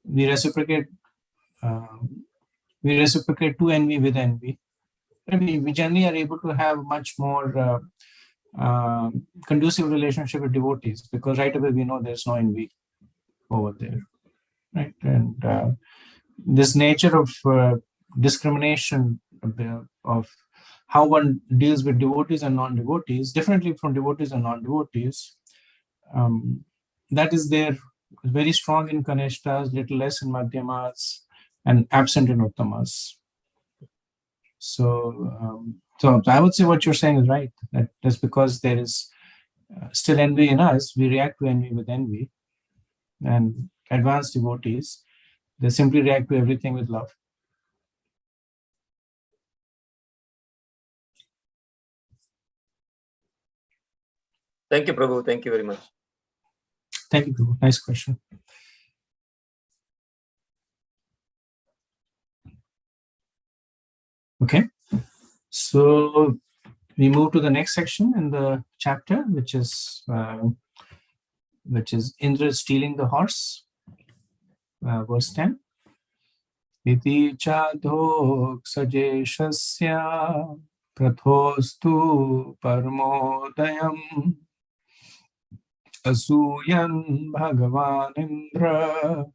reciprocate. We reciprocate to envy with envy. We generally are able to have much more conducive relationship with devotees, because right away we know there's no envy over there, right? And this nature of discrimination of how one deals with devotees and non-devotees, differently from devotees and non-devotees, that is there, very strong in Kanishtas, little less in Madhyamas, and absent in Uttamas. So I would say what you're saying is right. That just because there is still envy in us, we react to envy with envy. And advanced devotees, they simply react to everything with love. Thank you, Prabhu. Thank you very much. Thank you, Prabhu. Nice question. Okay, so we move to the next section in the chapter, which is Indra stealing the horse, verse 10. Iti chadhok sajeshasya prathostu parmodayam asuyan bhagavan Indra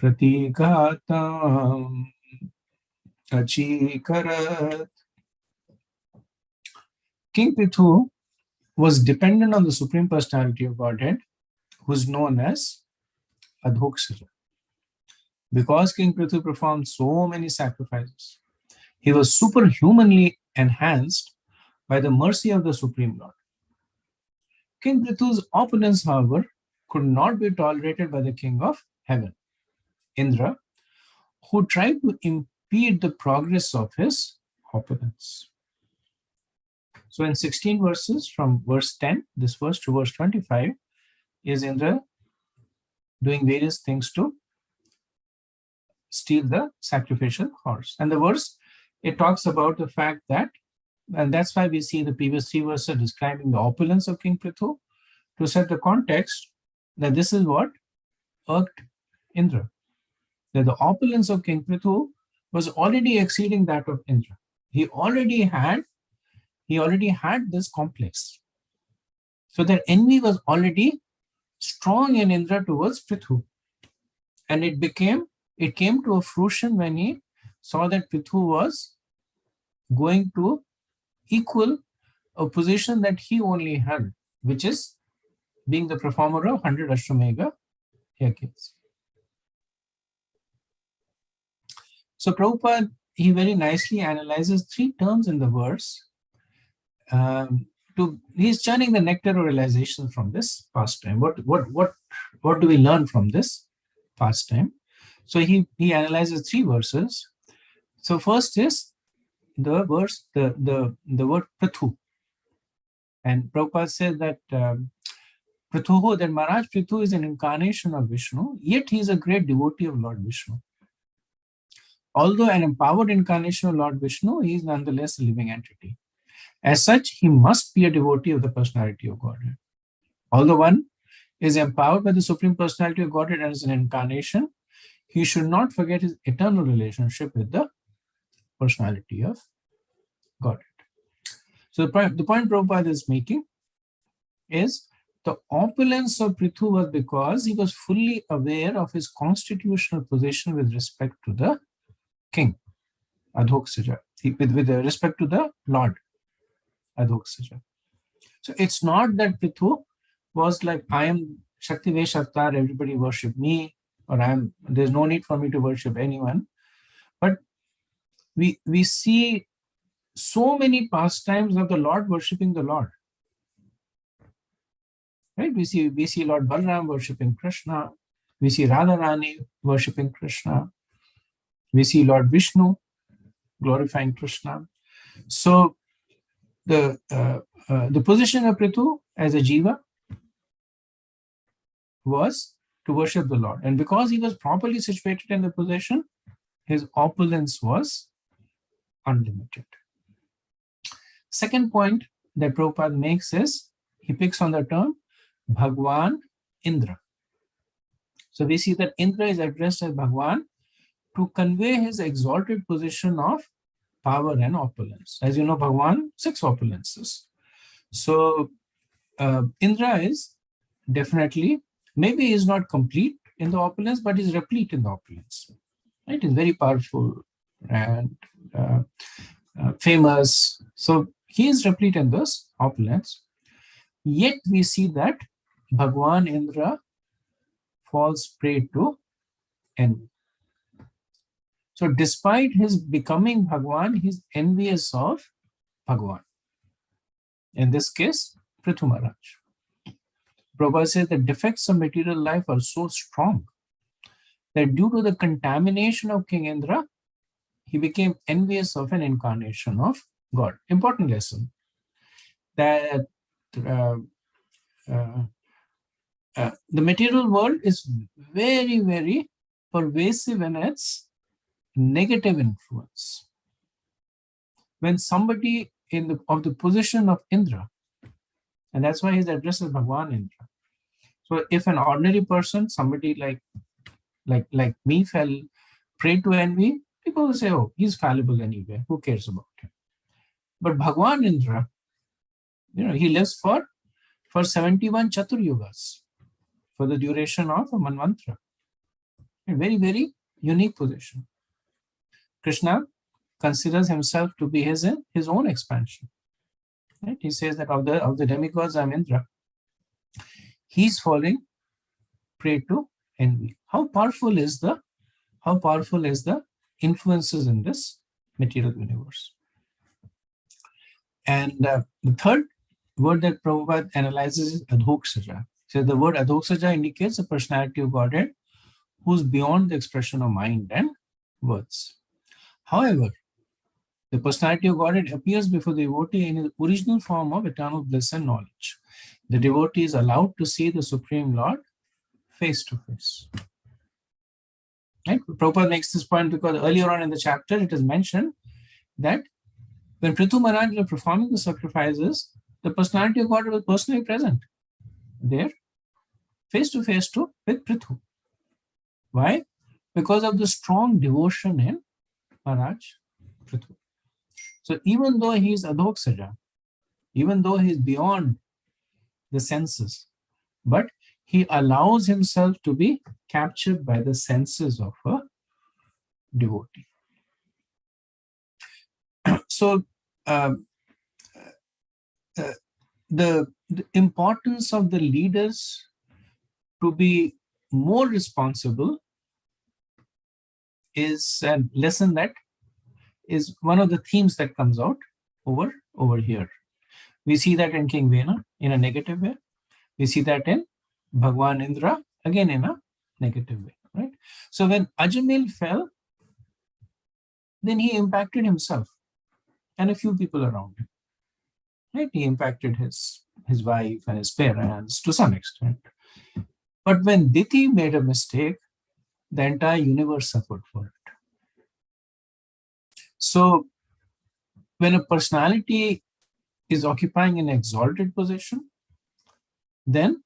pratigatam achikarat. King Prithu was dependent on the Supreme Personality of Godhead, who is known as Adhokshaja. Because King Prithu performed so many sacrifices, he was superhumanly enhanced by the mercy of the Supreme Lord. King Prithu's opulence, however, could not be tolerated by the King of Heaven, Indra, who tried to impede the progress of his opulence. So in 16 verses, from verse 10, this verse, to verse 25, is Indra doing various things to steal the sacrificial horse. And the verse, it talks about the fact that, and that's why we see the previous 3 verses describing the opulence of King Prithu, to set the context that this is what irked Indra. That the opulence of King Prithu was already exceeding that of Indra. He already had this complex. So that envy was already strong in Indra towards Prithu. And it came to a fruition when he saw that Prithu was going to equal a position that he only had, which is being the performer of 100 Ashwamedha yajnas. So Prabhupada, he very nicely analyzes 3 terms in the verse. He's churning the nectar of realization from this pastime. What do we learn from this pastime? So he analyzes 3 verses. So first is the verse, the word Prithu. And Prabhupada says that Prithu, that Maharaj Prithu is an incarnation of Vishnu, yet he is a great devotee of Lord Vishnu. Although an empowered incarnation of Lord Vishnu, he is nonetheless a living entity. As such, he must be a devotee of the personality of Godhead. Although one is empowered by the Supreme Personality of Godhead as an incarnation, he should not forget his eternal relationship with the personality of Godhead. So the point Prabhupada is making is the opulence of Prithu was because he was fully aware of his constitutional position with respect to the king, Adhoksaja, with respect to the Lord, Adhoksaja. So it's not that Prithu was like, I am Shakti Vesh Avatar, everybody worship me, or there's no need for me to worship anyone. But we see so many pastimes of the Lord worshipping the Lord. Right? We see Lord Balaram worshipping Krishna. We see Radharani worshipping Krishna. We see Lord Vishnu glorifying Krishna. So the position of Prithu as a jiva was to worship the Lord. And because he was properly situated in the position, his opulence was unlimited. Second point that Prabhupada makes is, he picks on the term Bhagwan Indra. So we see that Indra is addressed as Bhagwan to convey his exalted position of power and opulence. As you know, Bhagwan, 6 opulences. So Indra is definitely, maybe is not complete in the opulence, but is replete in the opulence. Right? He's very powerful and famous. So he is replete in this opulence. Yet we see that Bhagwan Indra falls prey to envy. So despite his becoming Bhagwan, he's envious of Bhagwan. In this case, Prithu Maharaj. Prabhupada says the defects of material life are so strong that due to the contamination of King Indra, he became envious of an incarnation of God. Important lesson. That the material world is very, very pervasive in its negative influence. When somebody of the position of Indra, and that's why he's addressed as Bhagwan Indra. So if an ordinary person, somebody like me, fell prey to envy, people will say, oh, he's fallible anyway, who cares about him? But Bhagwan Indra, he lives for 71 Chatur Yugas, for the duration of a Manvantara. A very, very unique position. Krishna considers himself to be his own expansion. Right? He says that of the demigods, I'm Indra. He's falling prey to envy. How powerful is the influences in this material universe? And the third word that Prabhupada analyzes is Adhoksaja. So the word Adhoksaja indicates a personality of Godhead who's beyond the expression of mind and words. However, the personality of Godhead appears before the devotee in his original form of eternal bliss and knowledge. The devotee is allowed to see the Supreme Lord face to face. Right? Prabhupada makes this point because earlier on in the chapter it is mentioned that when Prithu Maharaj was performing the sacrifices, the personality of God was personally present there, face to face with Prithu. Why? Because of the strong devotion in Maharaj Prithu. So even though he is Adhoksaja, even though he is beyond the senses, but he allows himself to be captured by the senses of a devotee. So the importance of the leaders to be more responsible is a lesson that is one of the themes that comes out over here. We see that in King Vena in a negative way. We see that in Bhagwan Indra again in a negative way, right? So when Ajamil fell, then he impacted himself and a few people around him, right? He impacted his wife and his parents to some extent. But when Diti made a mistake, the entire universe suffered for it. So when a personality is occupying an exalted position, then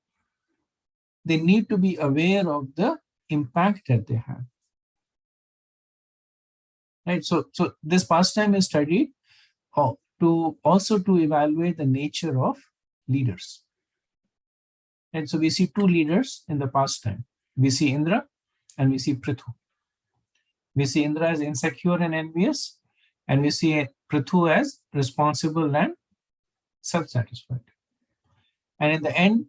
they need to be aware of the impact that they have. Right? So this pastime is studied to evaluate the nature of leaders. And so we see two leaders in the pastime. We see Indra and we see Prithu. We see Indra as insecure and envious, and we see Prithu as responsible and self-satisfied. And in the end,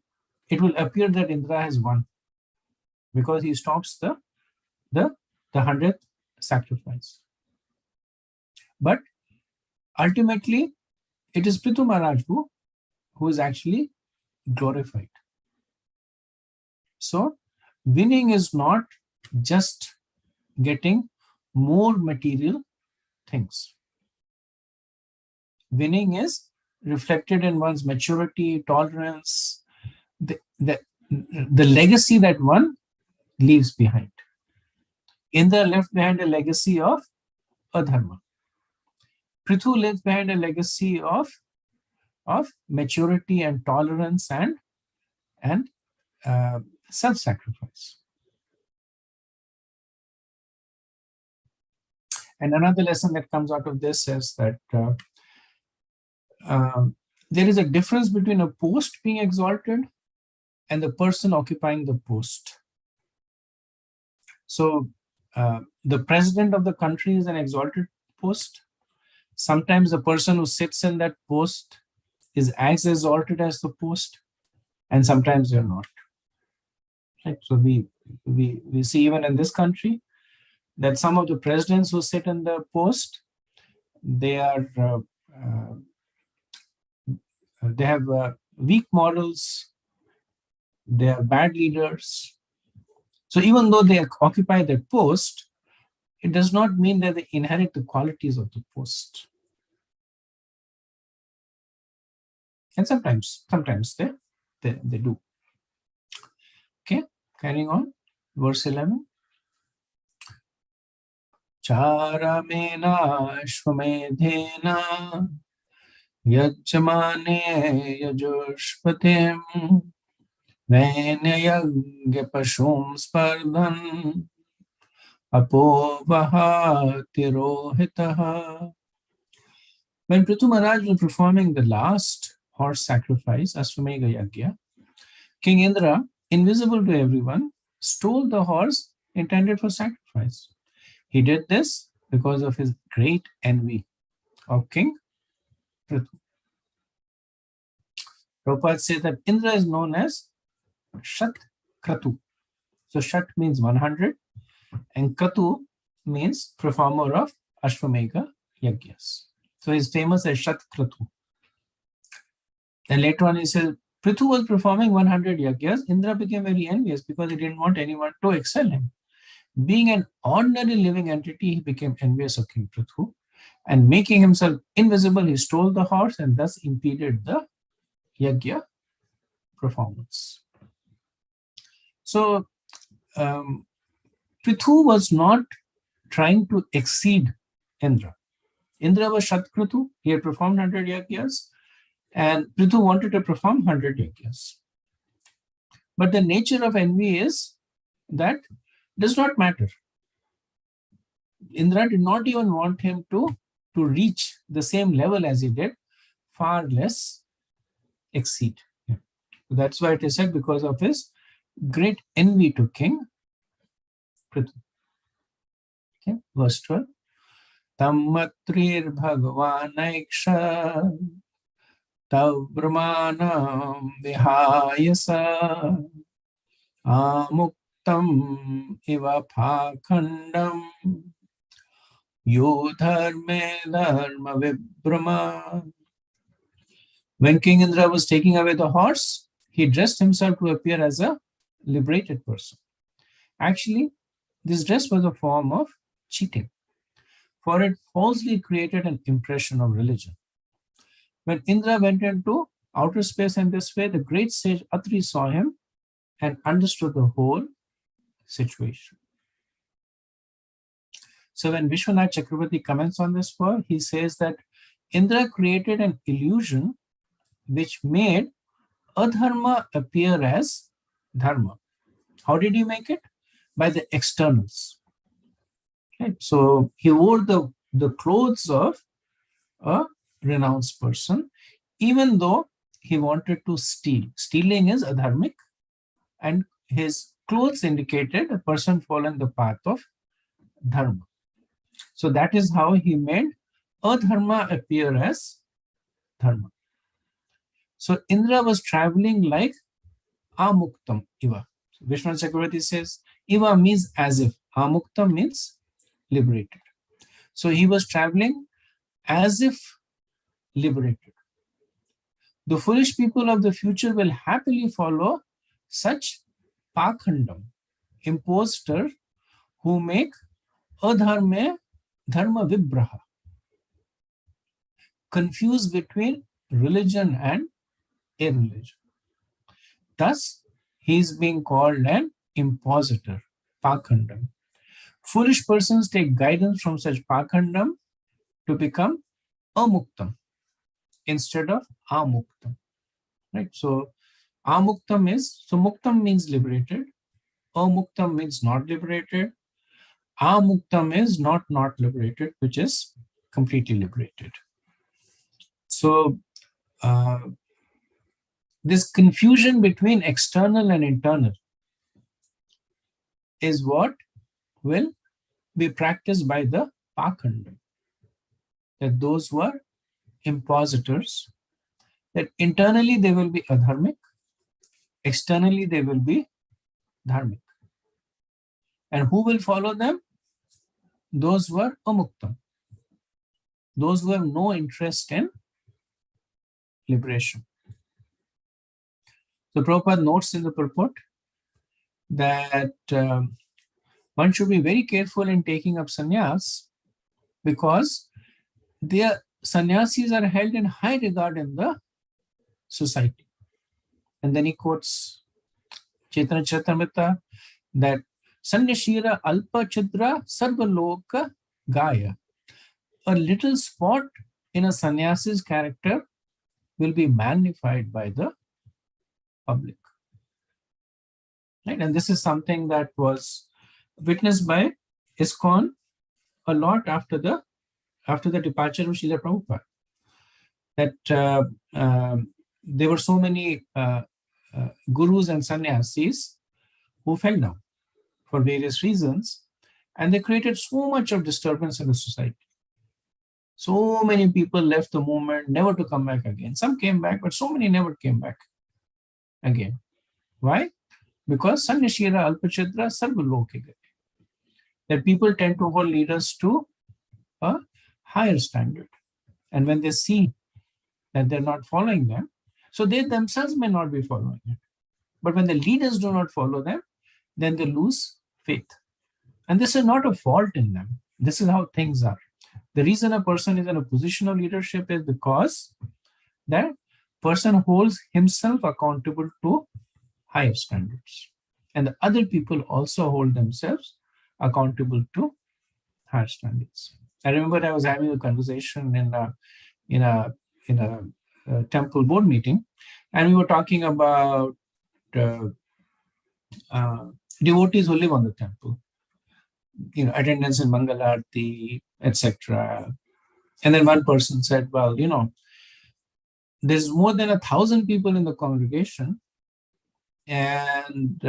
it will appear that Indra has won because he stops the 100th sacrifice. But ultimately, it is Prithu Maharaj who is actually glorified. So winning is not just getting more material things. Winning is reflected in one's maturity, tolerance, the legacy that one leaves behind. Indra left behind a legacy of adharma. Prithu left behind a legacy of maturity and tolerance and self-sacrifice. And another lesson that comes out of this is that there is a difference between a post being exalted and the person occupying the post. So the president of the country is an exalted post. Sometimes the person who sits in that post is as exalted as the post, and sometimes they're not. Right? So we see even in this country that some of the presidents who sit in the post, they have weak morals, they are bad leaders. So even though they occupy that post, it does not mean that they inherit the qualities of the post. And sometimes they do. Okay, carrying on, verse 11. Charamena shvamedhena yajamane yajushpatim venayagya pashum spardhan apovahatirohitaha. When Prithu Maharaj was performing the last horse sacrifice, Ashwamedha Yagya, King Indra, invisible to everyone, stole the horse intended for sacrifice. He did this because of his great envy of King Prithu. Prabhupada says that Indra is known as Shat Kratu. So Shat means 100 and Kratu means performer of Ashwamedha Yagyas. So he's famous as Shat Kratu. Then later on he says, Prithu was performing 100 yagyas. Indra became very envious because he didn't want anyone to excel him. Being an ordinary living entity, he became envious of King Prithu. And making himself invisible, he stole the horse and thus impeded the yagya performance. So Prithu was not trying to exceed Indra. Indra was Shatkratu. He had performed 100 yagyas. And Prithu wanted to perform 100 yagyas. But the nature of envy is that does not matter. Indra did not even want him to reach the same level as he did, far less exceed. Yeah. So that's why it is said because of his great envy to King Prithu. Okay, verse 12. Tammatrir Bhagavan Aiksha Tavramanam vihayasa amuktam iva pakhandam yo dharme dharma vibrama. When King Indra was taking away the horse, he dressed himself to appear as a liberated person. Actually, this dress was a form of cheating, for it falsely created an impression of religion. When Indra went into outer space in this way, the great sage Atri saw him and understood the whole situation. So when Vishwanath Chakravarti comments on this verse, he says that Indra created an illusion which made adharma appear as dharma. How did he make it? By the externals. Okay. So he wore the clothes of a renounced person, even though he wanted to steal. Stealing is adharmic, and his clothes indicated a person following the path of dharma. So that is how he made adharma appear as dharma. So Indra was traveling like amuktam iva. So Vishwanath Chakravarti says iva means as if, amuktam means liberated. So he was traveling as if liberated. The foolish people of the future will happily follow such pakhandam, imposter, who make adharma dharma vibraha, confuse between religion and irreligion. Thus, he is being called an impositor, pakhandam. Foolish persons take guidance from such pakhandam to become amuktam instead of amuktam. Right? So amuktam is, so muktam means liberated, amuktam means not liberated, amuktam is not liberated, which is completely liberated. So this confusion between external and internal is what will be practiced by the pakhandam, that those who are impositors, that internally they will be adharmic, externally they will be dharmic. And who will follow them? Those who are amuktam, those who have no interest in liberation. So Prabhupada notes in the purport that one should be very careful in taking up sannyas, because their sannyasis are held in high regard in the society. And then he quotes Chaitanya Charitamrita that Sanyashira Alpa Chidra Sarvaloka Gaya. A little spot in a sannyasi's character will be magnified by the public. Right? And this is something that was witnessed by ISKCON a lot after the departure of Srila Prabhupada. That there were so many gurus and sannyasis who fell down for various reasons, and they created so much of disturbance in the society. So many people left the movement, never to come back again. Some came back, but so many never came back again. Why? Because Sanyashira Alpachitra Sarvaloke Gaye. That people tend to hold leaders to a higher standard. And when they see that they're not following them, so they themselves may not be following it. But when the leaders do not follow them, then they lose faith. And this is not a fault in them. This is how things are. The reason a person is in a position of leadership is because that person holds himself accountable to higher standards. And the other people also hold themselves accountable to higher standards. I remember I was having a conversation in a temple board meeting, and we were talking about devotees who live on the temple, attendance in Mangalarti, etc. And then one person said, well, there's more than 1,000 people in the congregation, and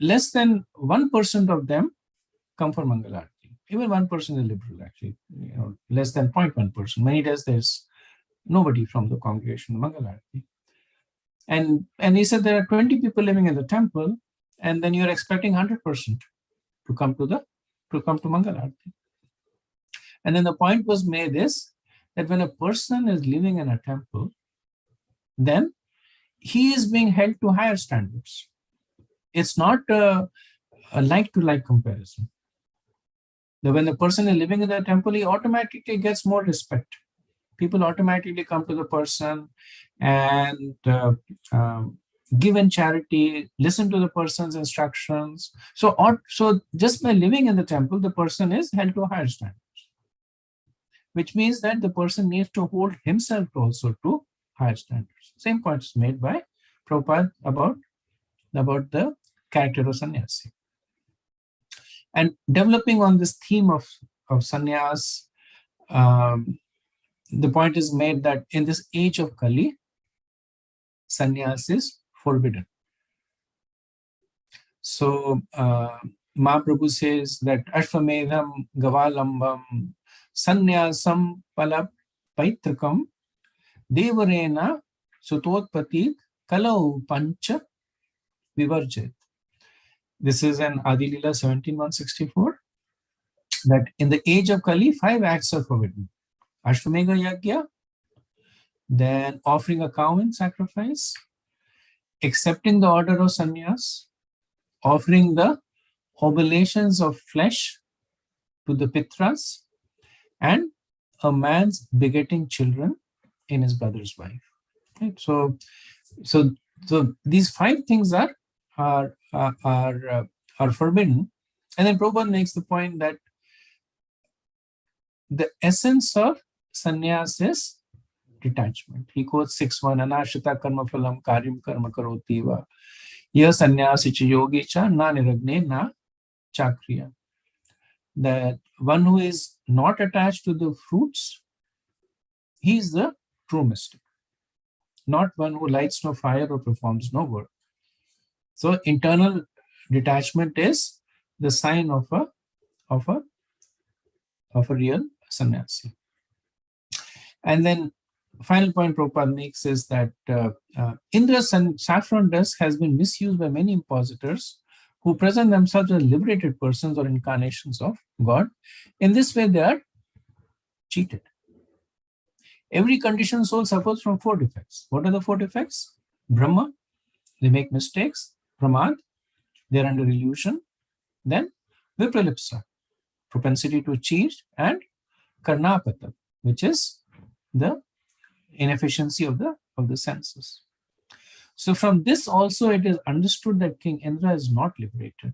less than 1% of them come for Mangalarti. Even 1% is liberal, actually, less than 0.1%. Many days there's nobody from the congregation, Mangalarti. And he said there are 20 people living in the temple, and then you're expecting 100% to come to Mangalarti. And then the point was made is that when a person is living in a temple, then he is being held to higher standards. It's not a like-to-like comparison. That when the person is living in the temple, he automatically gets more respect. People automatically come to the person and give in charity, listen to the person's instructions. So just by living in the temple, the person is held to higher standards, which means that the person needs to hold himself also to higher standards. Same point is made by Prabhupada about the character of sannyasi. And developing on this theme of sannyas, the point is made that in this age of Kali, sannyas is forbidden. So Mahaprabhu says that Ashvamedham Gavalambam Sannyasam Palapaitrikam Devarena Sutotpatit Kalau Pancha Vivarjit. This is an Adi Lila 17:164, that in the age of Kali, 5 acts are forbidden. Ashvamedha Yagya, then offering a cow in sacrifice, accepting the order of sannyas, offering the oblations of flesh to the pitras, and a man's begetting children in his brother's wife. Right? So these 5 things are forbidden. And then Prabhupada makes the point that the essence of sannyas is detachment. He quotes 6:1, Anashita karma phalam karyam karma karoti va ya sannyasi cha yogi cha na niragne na chakriya. That one who is not attached to the fruits, he is the true mystic, not one who lights no fire or performs no work. So internal detachment is the sign of a real sannyasi. And then final point Prabhupada makes is that Indra's saffron dust has been misused by many impositors who present themselves as liberated persons or incarnations of God. In this way, they are cheated. Every conditioned soul suffers from 4 defects. What are the 4 defects? Brahma, they make mistakes. Pramad, they're under illusion. Then Vipralipsa, propensity to cheat, and Karnapata, which is the inefficiency of the senses. So from this also it is understood that King Indra is not liberated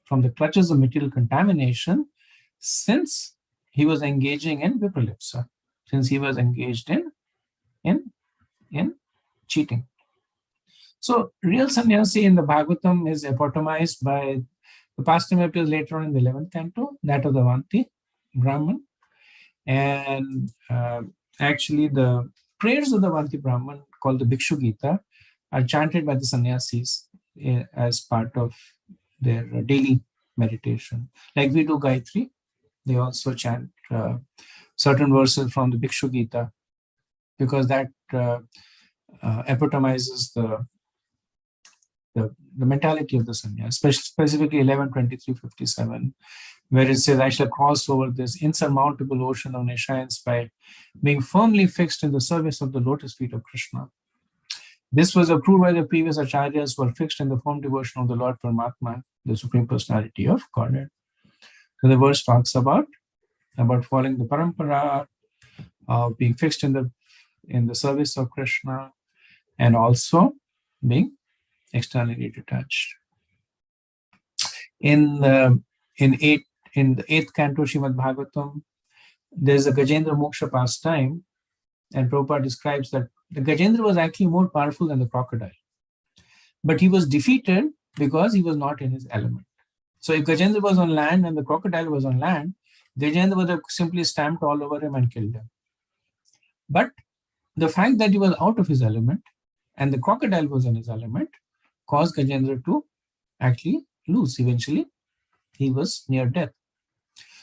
from the clutches of material contamination, since he was engaging in Vipralipsa, since he was engaged in cheating. So real sannyasi in the Bhagavatam is epitomized by the pastime appears later on in the 11th canto, that of the Vanti Brahman. And actually the prayers of the Vanti Brahman, called the Bhikshu Gita, are chanted by the sannyasis as part of their daily meditation. Like we do Gayatri, they also chant certain verses from the Bhikshu Gita, because that epitomizes the mentality of the sannyas, specifically 11:23:57, where it says, I shall cross over this insurmountable ocean of nescience by being firmly fixed in the service of the lotus feet of Krishna. This was approved by the previous acharyas who were fixed in the firm devotion of the Lord Paramatma, the Supreme Personality of Godhead. So the verse talks about following the parampara, being fixed in the service of Krishna, and also being externally detached. In the 8th canto Srimad Bhagavatam, there's a Gajendra Moksha pastime, and Prabhupada describes that the Gajendra was actually more powerful than the crocodile, but he was defeated because he was not in his element. So if Gajendra was on land and the crocodile was on land, Gajendra would have simply stamped all over him and killed him. But the fact that he was out of his element and the crocodile was in his element caused Gajendra to actually lose. Eventually, he was near death.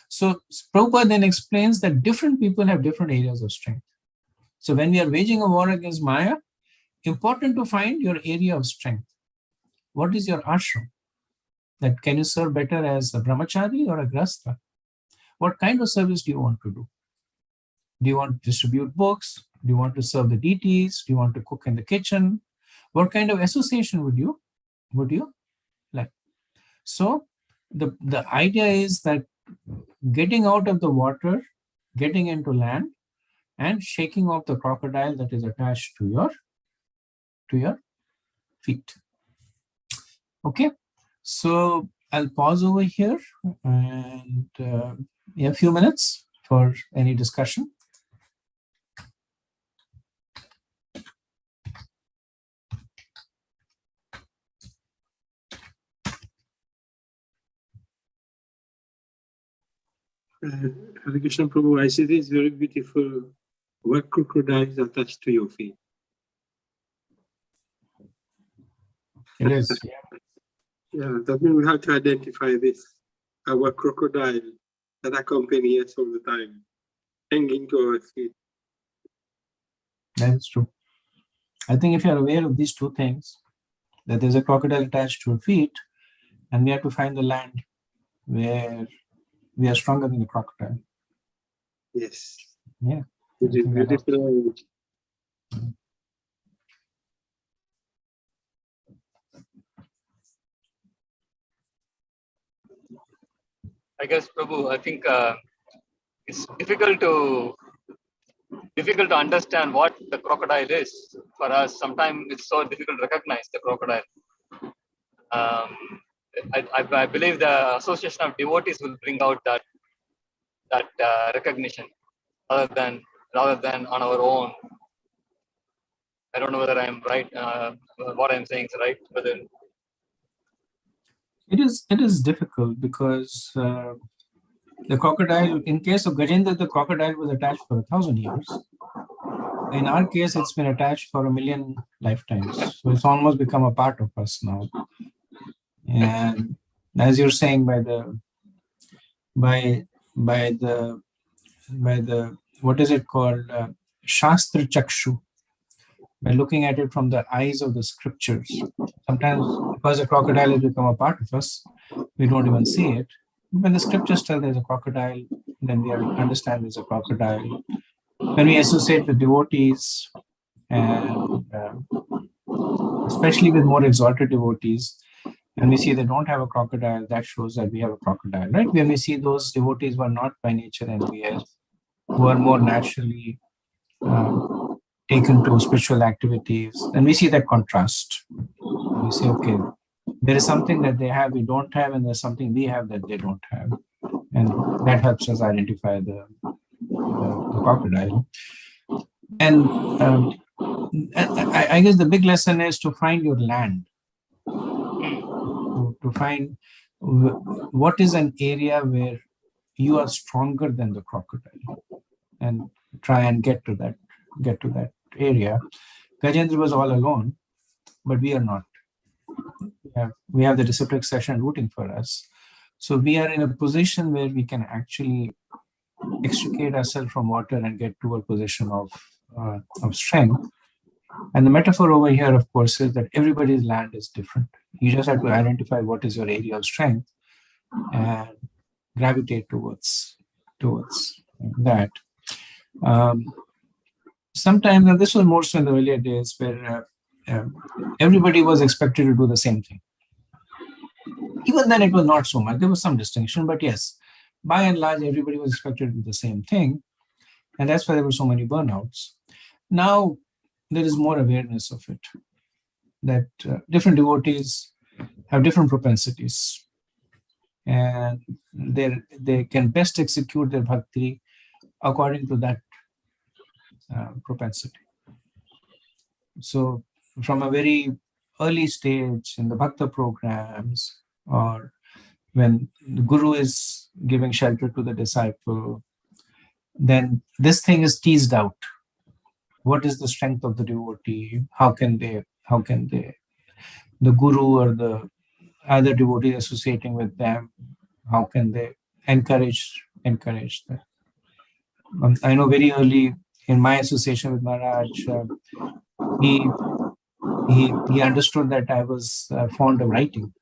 So Prabhupada then explains that different people have different areas of strength. So when we are waging a war against Maya, important to find your area of strength. What is your ashram? That can you serve better as a brahmachari or a grasta? What kind of service do you want to do? Do you want to distribute books? Do you want to serve the deities? Do you want to cook in the kitchen? What kind of association would you like? So the idea is that getting out of the water, getting into land, and shaking off the crocodile that is attached to your feet. Okay, so I'll pause over here and a few minutes for any discussion. Hare Krishna Prabhu, I see this very beautiful. What crocodile is attached to your feet? It is, yeah. Yeah, that means we have to identify this. Our crocodile that accompany us all the time, hanging to our feet. That is true. I think if you are aware of these two things, that there's a crocodile attached to your feet, and we have to find the land where we are stronger than the crocodile. Yes. Yeah. It is beautiful. I guess, Prabhu, I think it's difficult to understand what the crocodile is for us. Sometimes it's so difficult to recognize the crocodile. I believe the association of devotees will bring out that recognition rather than on our own. I don't know whether I'm right. What I'm saying is right. Whether it is difficult because the crocodile, in case of Gajendra, the crocodile was attached for 1,000 years. In our case, it's been attached for 1,000,000 lifetimes. So it's almost become a part of us now. And as you're saying, by the what is it called? Shastra Chakshu. By looking at it from the eyes of the scriptures. Sometimes, because a crocodile has become a part of us, we don't even see it. When the scriptures tell there's a crocodile, then we understand there's a crocodile. When we associate with devotees, and especially with more exalted devotees, and we see they don't have a crocodile, that shows that we have a crocodile, right? When we see those devotees who are not by nature envious, who are more naturally taken to spiritual activities, and we see that contrast. We say, okay, there is something that they have we don't have, and there's something we have that they don't have, and that helps us identify the crocodile. And I guess the big lesson is to find your land, to find what is an area where you are stronger than the crocodile, and try and get to that area. Gajendra was all alone, but we are not. We have the disciplic session rooting for us. So we are in a position where we can actually extricate ourselves from water and get to a position of strength. And the metaphor over here, of course, is that everybody's land is different. You just have to identify what is your area of strength and gravitate towards that. Sometimes, and this was more so in the earlier days, where everybody was expected to do the same thing. Even then, it was not so much. There was some distinction, but yes, by and large, everybody was expected to do the same thing. And that's why there were so many burnouts. Now, there is more awareness of it, that different devotees have different propensities, and they can best execute their bhakti according to that propensity. So from a very early stage in the bhakta programs, or when the guru is giving shelter to the disciple, then this thing is teased out. What is the strength of the devotee? How can they, the guru or the other devotee associating with them, how can they encourage that? I know very early in my association with Maharaj, he understood that I was fond of writing.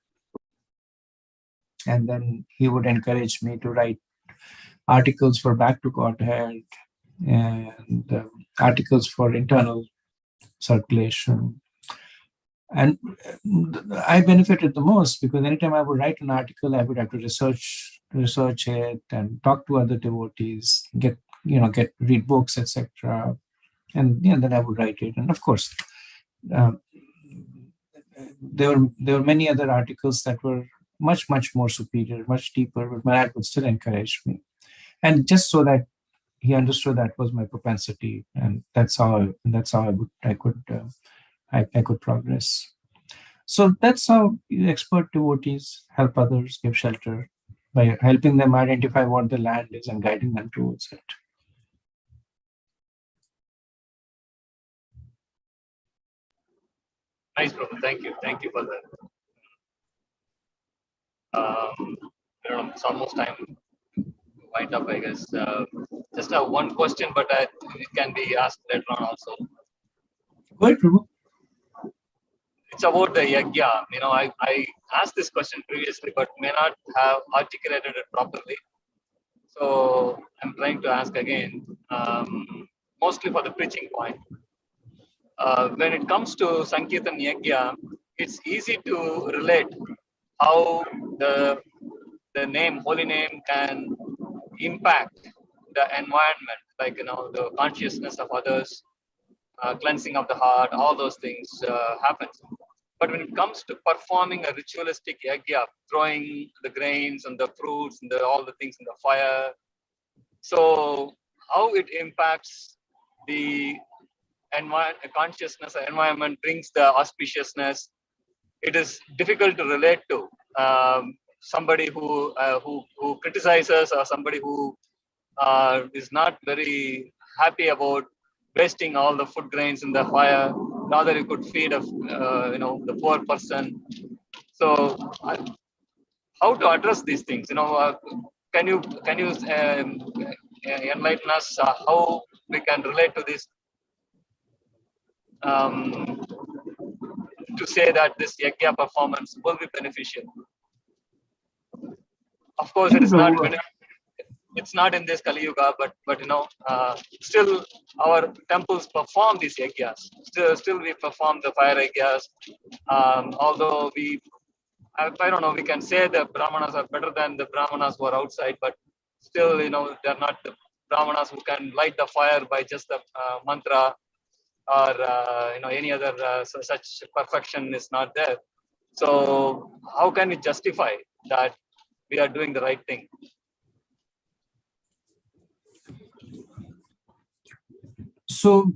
And then he would encourage me to write articles for Back to Godhead and articles for internal circulation. And I benefited the most because anytime I would write an article, I would have to research it and talk to other devotees, read books, etc. And then I would write it. And of course, there were many other articles that were much more superior, much deeper, but Maharaj would still encourage me. And just so that he understood that was my propensity, and that's how I could progress. So that's how expert devotees help others give shelter, by helping them identify what the land is and guiding them towards it. Nice, Prabhu. Thank you for that. It's almost time to wind up, I guess. Just have one question, but it can be asked later on also. Go ahead, Prabhu. It's about the yajna. I asked this question previously, but may not have articulated it properly. So I'm trying to ask again, mostly for the preaching point. When it comes to Sankirtan Yajna, it's easy to relate how the name, holy name, can impact the environment, like the consciousness of others, cleansing of the heart, all those things happens. But when it comes to performing a ritualistic yajna, throwing the grains and the fruits and all the things in the fire, so how it impacts the consciousness, the environment, brings the auspiciousness, it is difficult to relate to somebody who criticizes, or somebody who is not very happy about wasting all the food grains in the fire. Rather, you could feed the poor person. So, how to address these things? Can you enlighten us how we can relate to this? To say that this yajna performance will be beneficial. Of course, it is not. It's not in this Kali Yuga, but still our temples perform these yajnas. Still we perform the fire yajnas. Although I don't know, we can say the Brahmanas are better than the Brahmanas who are outside, but still, they're not the Brahmanas who can light the fire by just the mantra, or any other such perfection is not there. So how can we justify that we are doing the right thing? So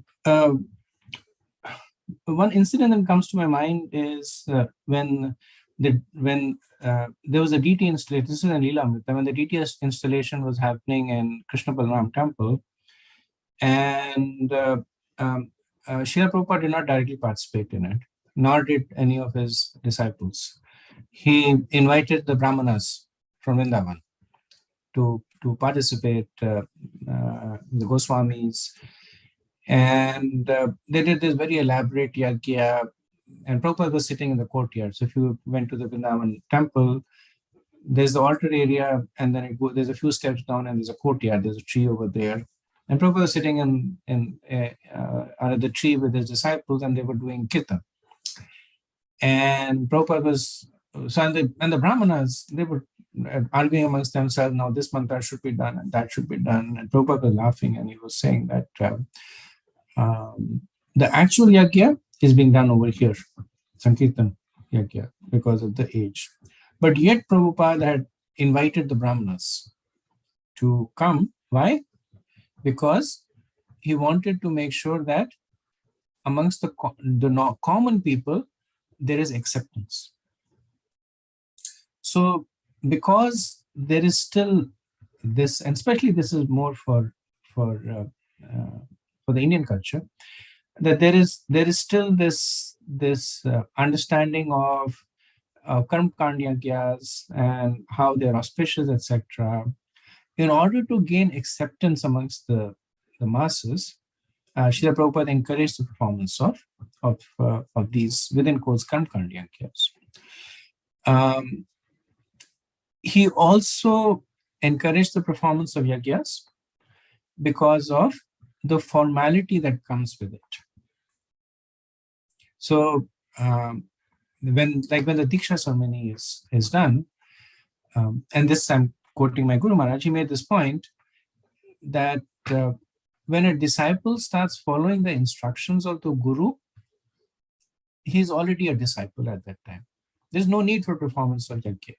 one incident that comes to my mind is when there was a DT installation. This is in Leelamrita, when the DT installation was happening in Krishna Balaram temple, and Srila Prabhupada did not directly participate in it, nor did any of his disciples. He invited the Brahmanas from Vrindavan to participate, the Goswamis, and they did this very elaborate yajna, and Prabhupada was sitting in the courtyard. So if you went to the Vrindavan temple, there's the altar area, and then there's a few steps down, and there's a courtyard. There's a tree over there, and Prabhupada was sitting under the tree with his disciples, and they were doing kirtan. And Prabhupada was, and the Brahmanas, they were arguing amongst themselves, now this mantra should be done and that should be done. And Prabhupada was laughing, and he was saying that the actual yajna is being done over here, Sankirtan yajna, because of the age. But yet Prabhupada had invited the Brahmanas to come. Why? Because he wanted to make sure that amongst the common people, there is acceptance. So because there is still this, and especially this is more for the Indian culture, that there is still this understanding of karma kand yajnas and how they are auspicious, etc. In order to gain acceptance amongst the masses, Srila Prabhupada encouraged the performance of these, within quotes, Karma-Kanda Yagyas. He also encouraged the performance of yagyas because of the formality that comes with it. So when the Diksha ceremony is done, and this I'm quoting my Guru Maharaj, he made this point that when a disciple starts following the instructions of the Guru, he's already a disciple at that time. There's no need for performance of yajna.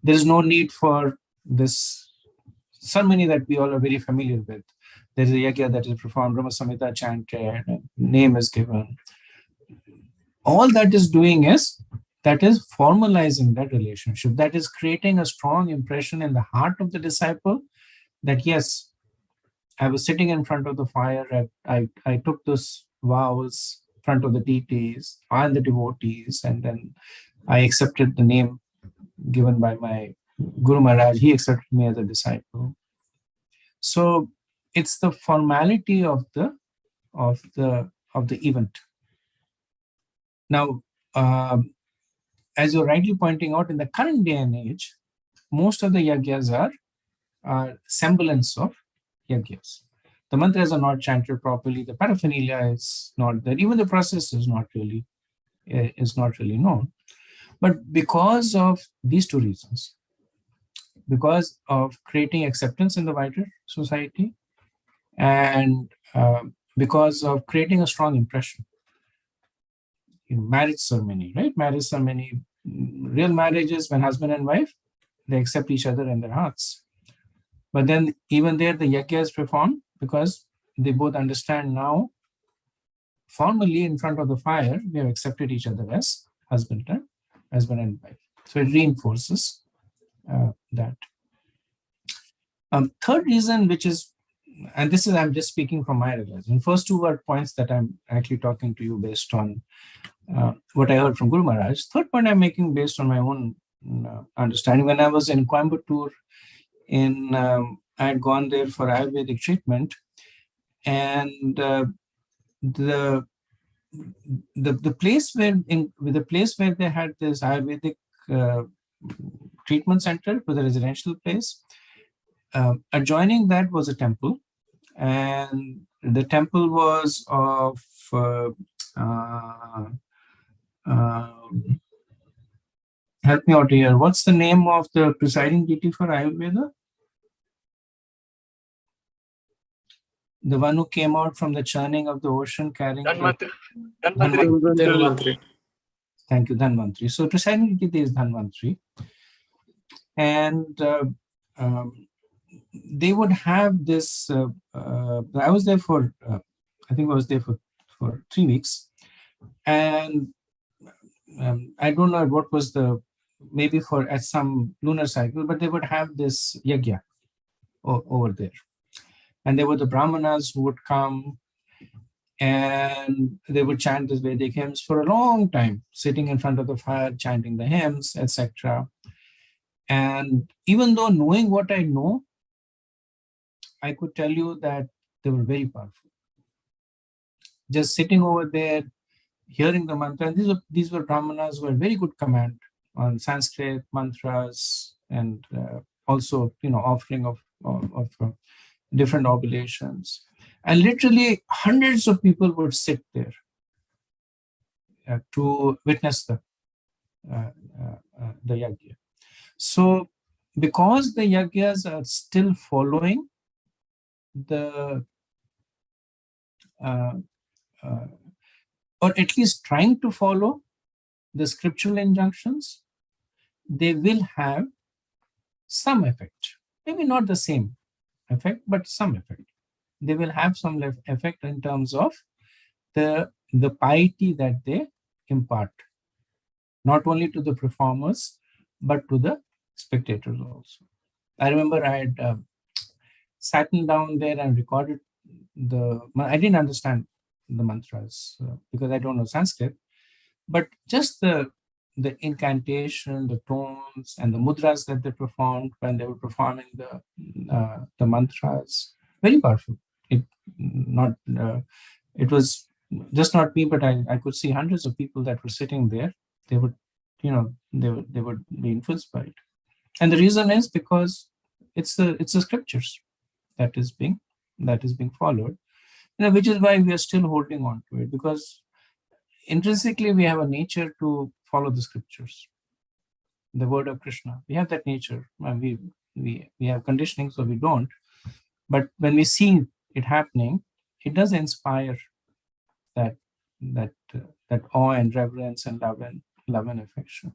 There's no need for this ceremony that we all are very familiar with. There is a yajna that is performed, Brahma Samhita chanted, name is given. All that is doing is formalizing that relationship. That is creating a strong impression in the heart of the disciple that yes, I was sitting in front of the fire. I took those vows in front of the deities and the devotees, and then I accepted the name given by my Guru Maharaj. He accepted me as a disciple. So it's the formality of the event. Now, as you're rightly pointing out, in the current day and age, most of the yagyas are semblance of yagyas. The mantras are not chanted properly. The paraphernalia is not there. Even the process is not really known. But because of these two reasons, because of creating acceptance in the wider society, and because of creating a strong impression, marriage ceremony, right? Marriage ceremony, real marriages when husband and wife, they accept each other in their hearts. But then even there, the yajna is performed because they both understand now, formally in front of the fire, we have accepted each other as husband and wife. So it reinforces that. Third reason, which is, and this is, I'm just speaking from my realization. First two were points that I'm actually talking to you based on what I heard from Guru Maharaj. Third point I'm making based on my own understanding. When I was in Coimbatore, I had gone there for Ayurvedic treatment, and the place where they had this Ayurvedic treatment center, it was a residential place. Adjoining that was a temple, and the temple was of help me out here. What's the name of the presiding deity for Ayurveda? The one who came out from the churning of the ocean carrying Dhanvantri. Thank you, Dhanvantri. So presiding deity is Dhanvantri. And they would have this, I was there for, I think I was there for 3 weeks. And I don't know what was maybe at some lunar cycle, but they would have this yajna over there. And there were the brahmanas who would come and they would chant these Vedic hymns for a long time, sitting in front of the fire, chanting the hymns, etc. And even though knowing what I know, I could tell you that they were very powerful. Just sitting over there, hearing the mantra, and these were brahmanas who had very good command on Sanskrit mantras, and also offering of different oblations. And literally hundreds of people would sit there to witness the yajna. So because the yajnas are still following or at least trying to follow the scriptural injunctions, they will have some effect. Maybe not the same effect, but some effect. They will have some effect in terms of the piety that they impart, not only to the performers, but to the spectators also. I remember I had sat down there and recorded I didn't understand the mantras because I don't know Sanskrit, but just the incantation, the tones, and the mudras that they performed when they were performing the mantras, very powerful. It was just not me, but I could see hundreds of people that were sitting there. They would, they would be influenced by it. And the reason is because it's the scriptures that is being followed, which is why we are still holding on to it, because intrinsically we have a nature to follow the scriptures, the word of Krishna. We have that nature. We have conditioning, so we don't. But when we see it happening, it does inspire that awe and reverence and love and affection.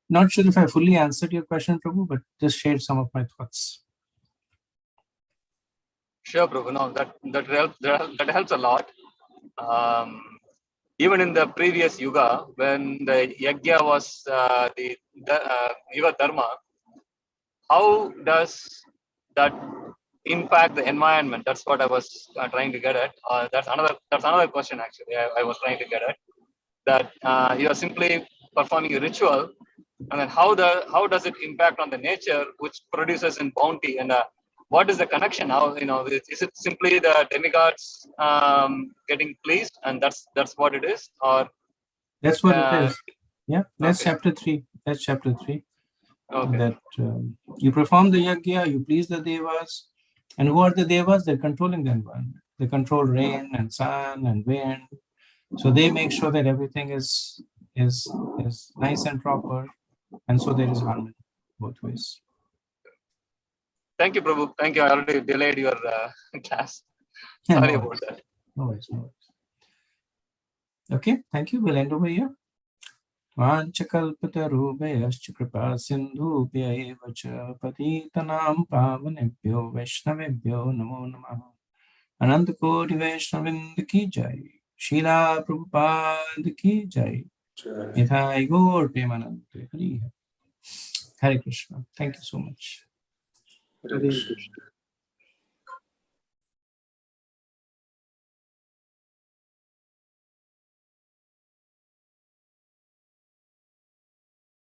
Not sure if I fully answered your question, Prabhu, but just shared some of my thoughts. Sure, Prabhu. No, that helps a lot. Even in the previous yuga, when the yajna was the yuga dharma, how does that impact the environment? That's what I was trying to get at. That's another question actually. I was trying to get at that. You are simply performing a ritual, and then how does it impact on the nature which produces in bounty, and what is the connection? How, is it simply the demigods getting pleased, and that's what it is, or that's what it is? Yeah, that's okay. chapter 3. That's chapter 3. Okay. That you perform the yajna, you please the devas, and who are the devas? They're controlling the environment. They control rain and sun and wind, so they make sure that everything is nice and proper, and so there is harmony both ways. Thank you, Prabhu. Thank you. I already delayed your class. Yeah, Sorry no about worries. that. No worries. Okay, thank you. We'll end over here. Vanchakalpatarubhyascha kripa sindhubhya eva cha patitanam pavanebhyo vaishnavebhyo namo namaha. Ananta Koti Vaishnavind ki jai. Srila Prabhupada ki jai. Nithai Gaur Premanande. Hare Krishna. Thank you so much. Hare Krishna.